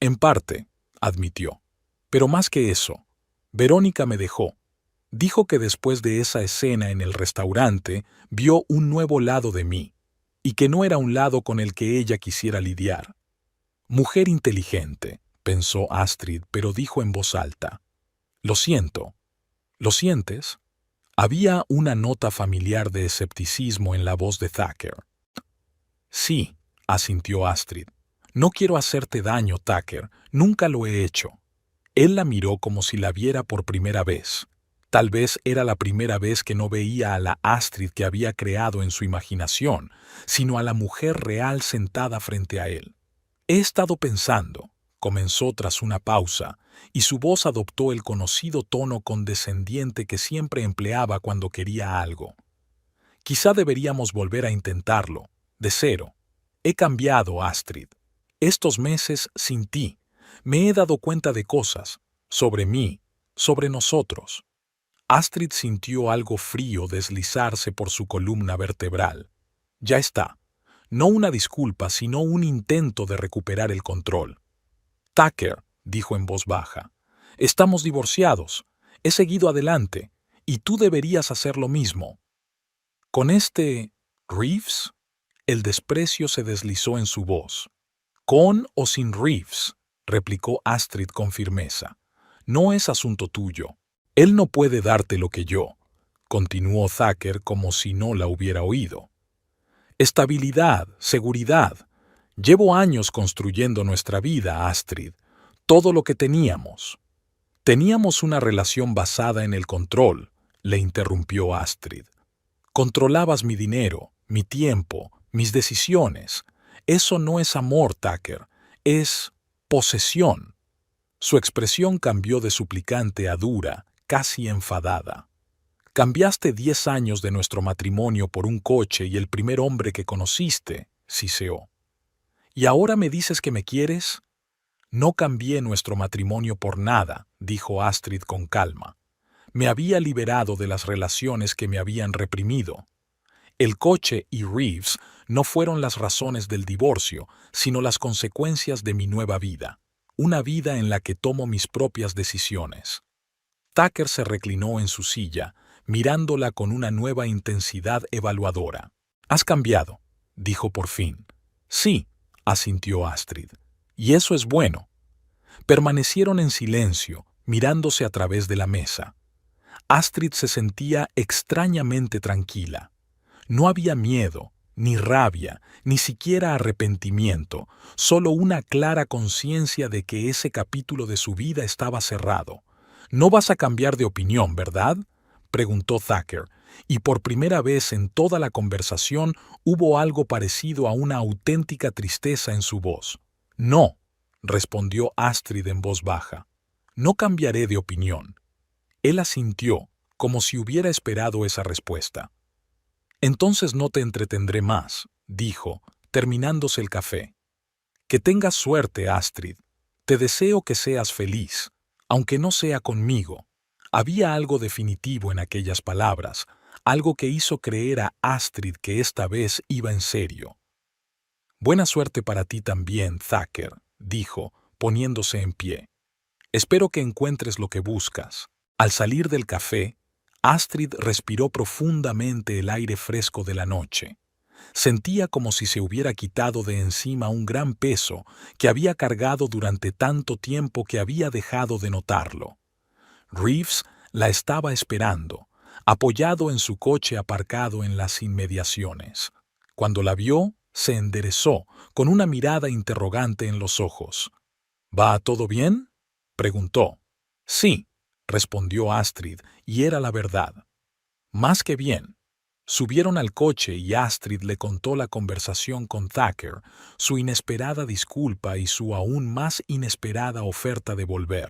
«En parte», admitió. «Pero más que eso, Verónica me dejó. Dijo que después de esa escena en el restaurante vio un nuevo lado de mí, y que no era un lado con el que ella quisiera lidiar». «Mujer inteligente», pensó Astrid, pero dijo en voz alta. «Lo siento». «¿Lo sientes?» Había una nota familiar de escepticismo en la voz de Tucker. «Sí», asintió Astrid. «No quiero hacerte daño, Tucker. Nunca lo he hecho». Él la miró como si la viera por primera vez. Tal vez era la primera vez que no veía a la Astrid que había creado en su imaginación, sino a la mujer real sentada frente a él. «He estado pensando», comenzó tras una pausa, y su voz adoptó el conocido tono condescendiente que siempre empleaba cuando quería algo. «Quizá deberíamos volver a intentarlo, de cero. He cambiado, Astrid. Estos meses sin ti Me he dado cuenta de cosas, sobre mí, sobre nosotros. Astrid sintió algo frío deslizarse por su columna vertebral. Ya está. No una disculpa, sino un intento de recuperar el control. Tucker, dijo en voz baja, estamos divorciados. He seguido adelante, y tú deberías hacer lo mismo. ¿Con este Reeves? El desprecio se deslizó en su voz. «Con o sin Reeves», replicó Astrid con firmeza. «No es asunto tuyo. Él no puede darte lo que yo», continuó Tucker como si no la hubiera oído. «Estabilidad, seguridad. Llevo años construyendo nuestra vida, Astrid. Todo lo que teníamos». «Teníamos una relación basada en el control», le interrumpió Astrid. «Controlabas mi dinero, mi tiempo, mis decisiones. Eso no es amor, Tucker. Es posesión». Su expresión cambió de suplicante a dura, casi enfadada. «Cambiaste 10 años de nuestro matrimonio por un coche y el primer hombre que conociste», siseó. «¿Y ahora me dices que me quieres?» «No cambié nuestro matrimonio por nada», dijo Astrid con calma. «Me había liberado de las relaciones que me habían reprimido. El coche y Reeves no fueron las razones del divorcio, sino las consecuencias de mi nueva vida. Una vida en la que tomo mis propias decisiones». Tucker se reclinó en su silla, mirándola con una nueva intensidad evaluadora. «Has cambiado», dijo por fin. «Sí», asintió Astrid. «Y eso es bueno». Permanecieron en silencio, mirándose a través de la mesa. Astrid se sentía extrañamente tranquila. No había miedo, ni rabia, ni siquiera arrepentimiento, solo una clara conciencia de que ese capítulo de su vida estaba cerrado. «No vas a cambiar de opinión, ¿verdad?», preguntó Tucker, y por primera vez en toda la conversación hubo algo parecido a una auténtica tristeza en su voz. «No», respondió Astrid en voz baja. «No cambiaré de opinión». Él asintió, como si hubiera esperado esa respuesta. «Entonces no te entretendré más», dijo, terminándose el café. «Que tengas suerte, Astrid. Te deseo que seas feliz, aunque no sea conmigo». Había algo definitivo en aquellas palabras, algo que hizo creer a Astrid que esta vez iba en serio. «Buena suerte para ti también, Tucker», dijo, poniéndose en pie. «Espero que encuentres lo que buscas». Al salir del café, Astrid respiró profundamente el aire fresco de la noche. Sentía como si se hubiera quitado de encima un gran peso que había cargado durante tanto tiempo que había dejado de notarlo. Reeves la estaba esperando, apoyado en su coche aparcado en las inmediaciones. Cuando la vio, se enderezó, con una mirada interrogante en los ojos. «¿Va todo bien?», preguntó. «Sí», respondió Astrid, y era la verdad. «Más que bien». Subieron al coche y Astrid le contó la conversación con Tucker, su inesperada disculpa y su aún más inesperada oferta de volver.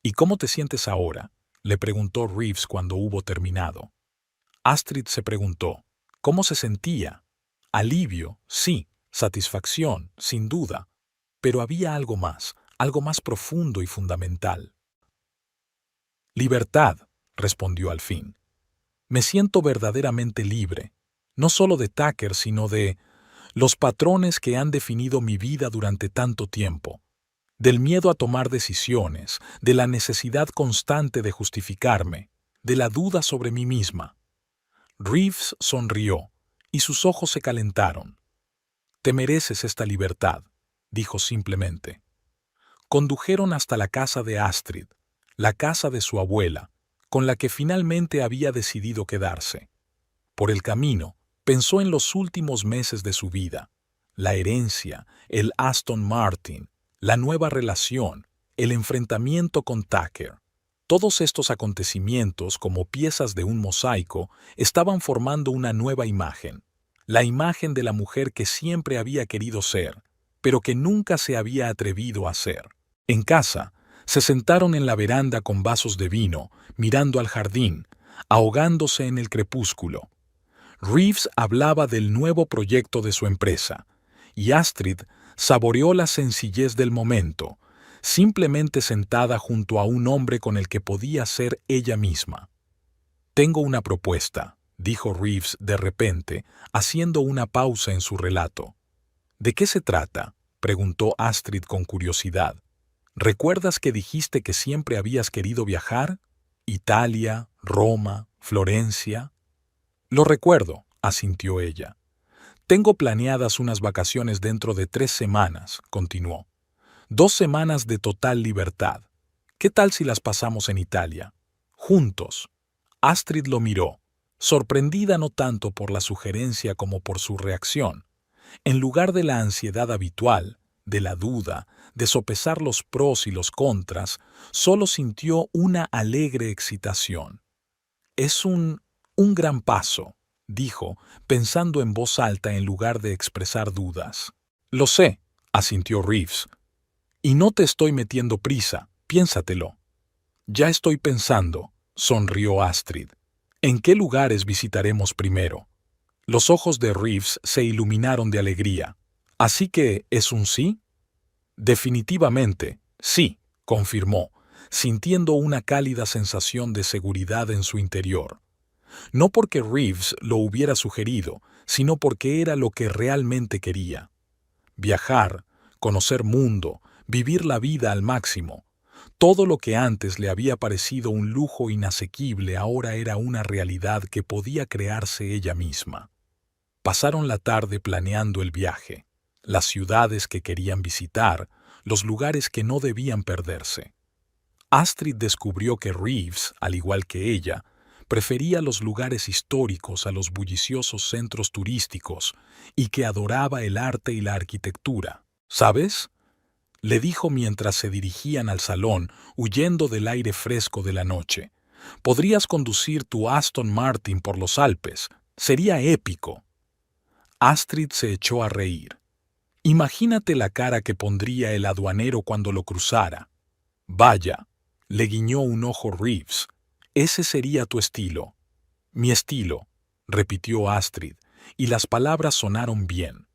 «¿Y cómo te sientes ahora?», le preguntó Reeves cuando hubo terminado. Astrid se preguntó, ¿cómo se sentía? Alivio, sí, satisfacción, sin duda, pero había algo más profundo y fundamental. «Libertad», respondió al fin. «Me siento verdaderamente libre, no solo de Tucker, sino de los patrones que han definido mi vida durante tanto tiempo, del miedo a tomar decisiones, de la necesidad constante de justificarme, de la duda sobre mí misma». Reeves sonrió, y sus ojos se calentaron. «Te mereces esta libertad», dijo simplemente. Condujeron hasta la casa de Astrid, la casa de su abuela, con la que finalmente había decidido quedarse. Por el camino, pensó en los últimos meses de su vida, la herencia, el Aston Martin, la nueva relación, el enfrentamiento con Tucker. Todos estos acontecimientos, como piezas de un mosaico, estaban formando una nueva imagen, la imagen de la mujer que siempre había querido ser, pero que nunca se había atrevido a ser. En casa, se sentaron en la veranda con vasos de vino, mirando al jardín, ahogándose en el crepúsculo. Reeves hablaba del nuevo proyecto de su empresa, y Astrid saboreó la sencillez del momento, simplemente sentada junto a un hombre con el que podía ser ella misma. «Tengo una propuesta», dijo Reeves de repente, haciendo una pausa en su relato. «¿De qué se trata?», preguntó Astrid con curiosidad. «¿Recuerdas que dijiste que siempre habías querido viajar? Italia, Roma, Florencia». «Lo recuerdo», asintió ella. «Tengo planeadas unas vacaciones dentro de 3 semanas», continuó. 2 semanas de total libertad. ¿Qué tal si las pasamos en Italia? Juntos. Astrid lo miró, sorprendida no tanto por la sugerencia como por su reacción. En lugar de la ansiedad habitual, de la duda, de sopesar los pros y los contras, solo sintió una alegre excitación. «Es un gran paso», dijo, pensando en voz alta en lugar de expresar dudas. «Lo sé», asintió Reeves. «Y no te estoy metiendo prisa, piénsatelo». «Ya estoy pensando», sonrió Astrid. «¿En qué lugares visitaremos primero?». Los ojos de Reeves se iluminaron de alegría. «¿Así que es un sí?». «Definitivamente, sí», confirmó, sintiendo una cálida sensación de seguridad en su interior. No porque Reeves lo hubiera sugerido, sino porque era lo que realmente quería. Viajar, conocer mundo, vivir la vida al máximo. Todo lo que antes le había parecido un lujo inasequible ahora era una realidad que podía crearse ella misma. Pasaron la tarde planeando el viaje, las ciudades que querían visitar, los lugares que no debían perderse. Astrid descubrió que Reeves, al igual que ella, prefería los lugares históricos a los bulliciosos centros turísticos y que adoraba el arte y la arquitectura. «¿Sabes?», le dijo mientras se dirigían al salón, huyendo del aire fresco de la noche. «Podrías conducir tu Aston Martin por los Alpes. Sería épico». Astrid se echó a reír. «Imagínate la cara que pondría el aduanero cuando lo cruzara». «Vaya», le guiñó un ojo Reeves. «Ese sería tu estilo». «Mi estilo», repitió Astrid, y las palabras sonaron bien.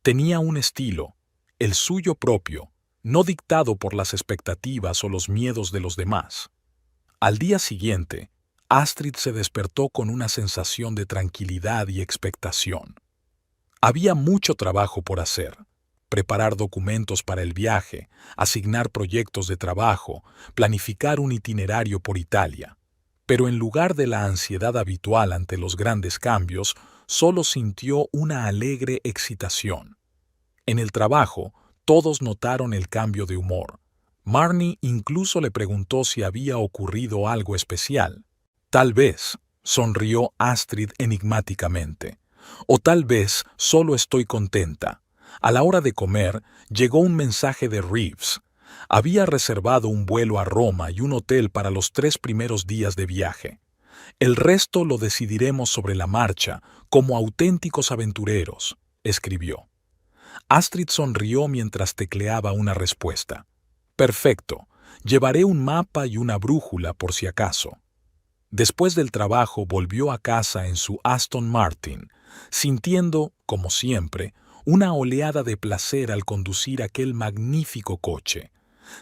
Tenía un estilo, el suyo propio, no dictado por las expectativas o los miedos de los demás. Al día siguiente, Astrid se despertó con una sensación de tranquilidad y expectación. Había mucho trabajo por hacer. Preparar documentos para el viaje, asignar proyectos de trabajo, planificar un itinerario por Italia. Pero en lugar de la ansiedad habitual ante los grandes cambios, solo sintió una alegre excitación. En el trabajo, todos notaron el cambio de humor. Marnie incluso le preguntó si había ocurrido algo especial. «Tal vez», sonrió Astrid enigmáticamente. «O tal vez solo estoy contenta». A la hora de comer, llegó un mensaje de Reeves. Había reservado un vuelo a Roma y un hotel para los 3 primeros días de viaje. «El resto lo decidiremos sobre la marcha, como auténticos aventureros», escribió. Astrid sonrió mientras tecleaba una respuesta. «Perfecto, llevaré un mapa y una brújula por si acaso». Después del trabajo volvió a casa en su Aston Martin, sintiendo, como siempre, una oleada de placer al conducir aquel magnífico coche.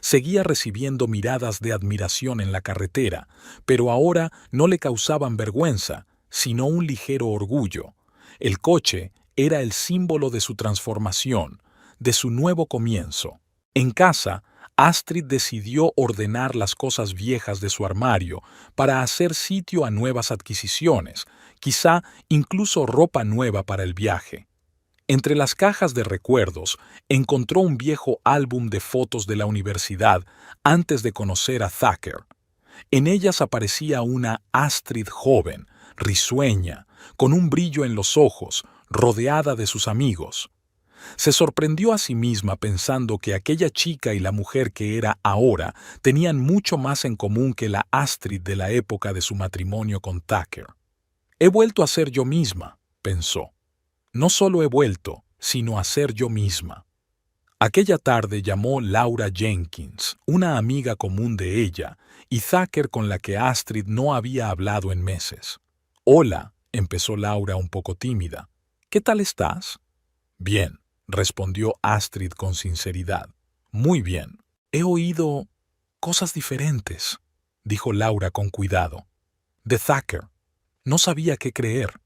Seguía recibiendo miradas de admiración en la carretera, pero ahora no le causaban vergüenza, sino un ligero orgullo. El coche era el símbolo de su transformación, de su nuevo comienzo. En casa, Astrid decidió ordenar las cosas viejas de su armario para hacer sitio a nuevas adquisiciones, quizá incluso ropa nueva para el viaje. Entre las cajas de recuerdos encontró un viejo álbum de fotos de la universidad antes de conocer a Thacker. En ellas aparecía una Astrid joven, risueña, con un brillo en los ojos, rodeada de sus amigos. Se sorprendió a sí misma pensando que aquella chica y la mujer que era ahora tenían mucho más en común que la Astrid de la época de su matrimonio con Thacker. «He vuelto a ser yo misma», pensó. «No solo he vuelto, sino a ser yo misma». Aquella tarde llamó Laura Jenkins, una amiga común de ella, y Thacker con la que Astrid no había hablado en meses. «Hola», empezó Laura un poco tímida. «¿Qué tal estás?» «Bien», respondió Astrid con sinceridad. «Muy bien». He oído cosas diferentes, dijo Laura con cuidado. De Thacker. No sabía qué creer,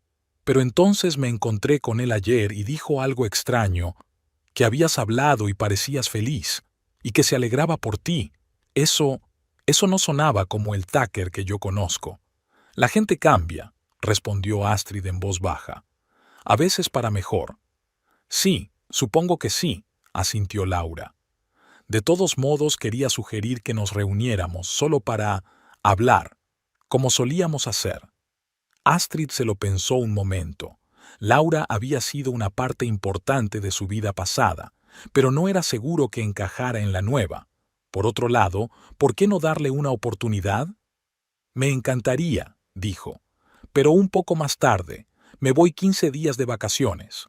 pero entonces me encontré con él ayer y dijo algo extraño, que habías hablado y parecías feliz, y que se alegraba por ti. Eso no sonaba como el Thacker que yo conozco. La gente cambia, respondió Astrid en voz baja. A veces para mejor. Sí, supongo que sí, asintió Laura. De todos modos quería sugerir que nos reuniéramos solo para hablar, como solíamos hacer. Astrid se lo pensó un momento. Laura había sido una parte importante de su vida pasada, pero no era seguro que encajara en la nueva. Por otro lado, ¿por qué no darle una oportunidad? Me encantaría, dijo, pero un poco más tarde. Me voy 15 días de vacaciones.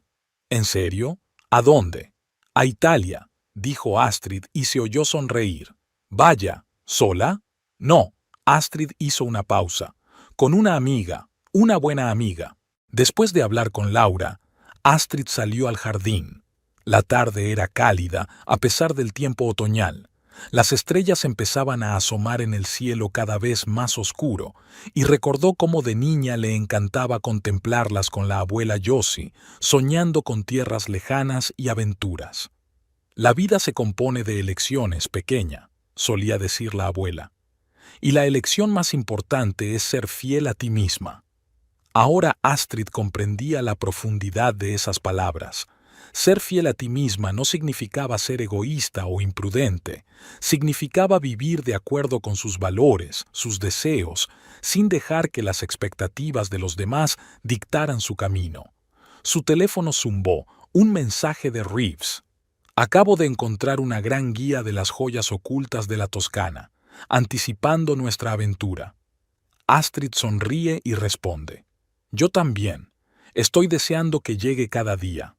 ¿En serio? ¿A dónde? A Italia, dijo Astrid y se oyó sonreír. Vaya, ¿sola? No, Astrid hizo una pausa. Con una amiga, una buena amiga. Después de hablar con Laura, Astrid salió al jardín. La tarde era cálida, a pesar del tiempo otoñal. Las estrellas empezaban a asomar en el cielo cada vez más oscuro, y recordó cómo de niña le encantaba contemplarlas con la abuela Josie, soñando con tierras lejanas y aventuras. La vida se compone de elecciones, pequeña, solía decir la abuela, y la elección más importante es ser fiel a ti misma. Ahora Astrid comprendía la profundidad de esas palabras. Ser fiel a ti misma no significaba ser egoísta o imprudente, significaba vivir de acuerdo con sus valores, sus deseos, sin dejar que las expectativas de los demás dictaran su camino. Su teléfono zumbó, un mensaje de Reeves. Acabo de encontrar una gran guía de las joyas ocultas de la Toscana, anticipando nuestra aventura. Astrid sonríe y responde. Yo también. Estoy deseando que llegue cada día.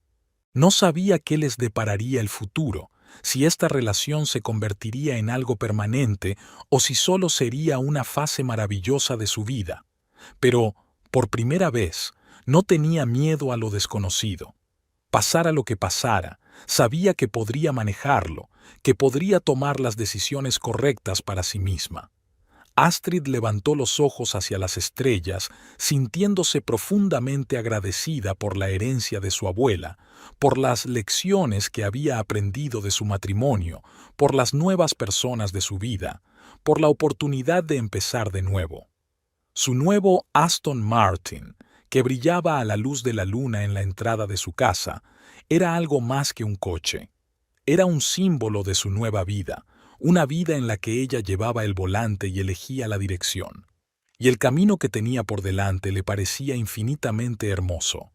No sabía qué les depararía el futuro, si esta relación se convertiría en algo permanente o si solo sería una fase maravillosa de su vida. Pero, por primera vez, no tenía miedo a lo desconocido. Pasara lo que pasara, sabía que podría manejarlo, que podría tomar las decisiones correctas para sí misma. Astrid levantó los ojos hacia las estrellas, sintiéndose profundamente agradecida por la herencia de su abuela, por las lecciones que había aprendido de su matrimonio, por las nuevas personas de su vida, por la oportunidad de empezar de nuevo. Su nuevo Aston Martin, que brillaba a la luz de la luna en la entrada de su casa, era algo más que un coche. Era un símbolo de su nueva vida, una vida en la que ella llevaba el volante y elegía la dirección. Y el camino que tenía por delante le parecía infinitamente hermoso.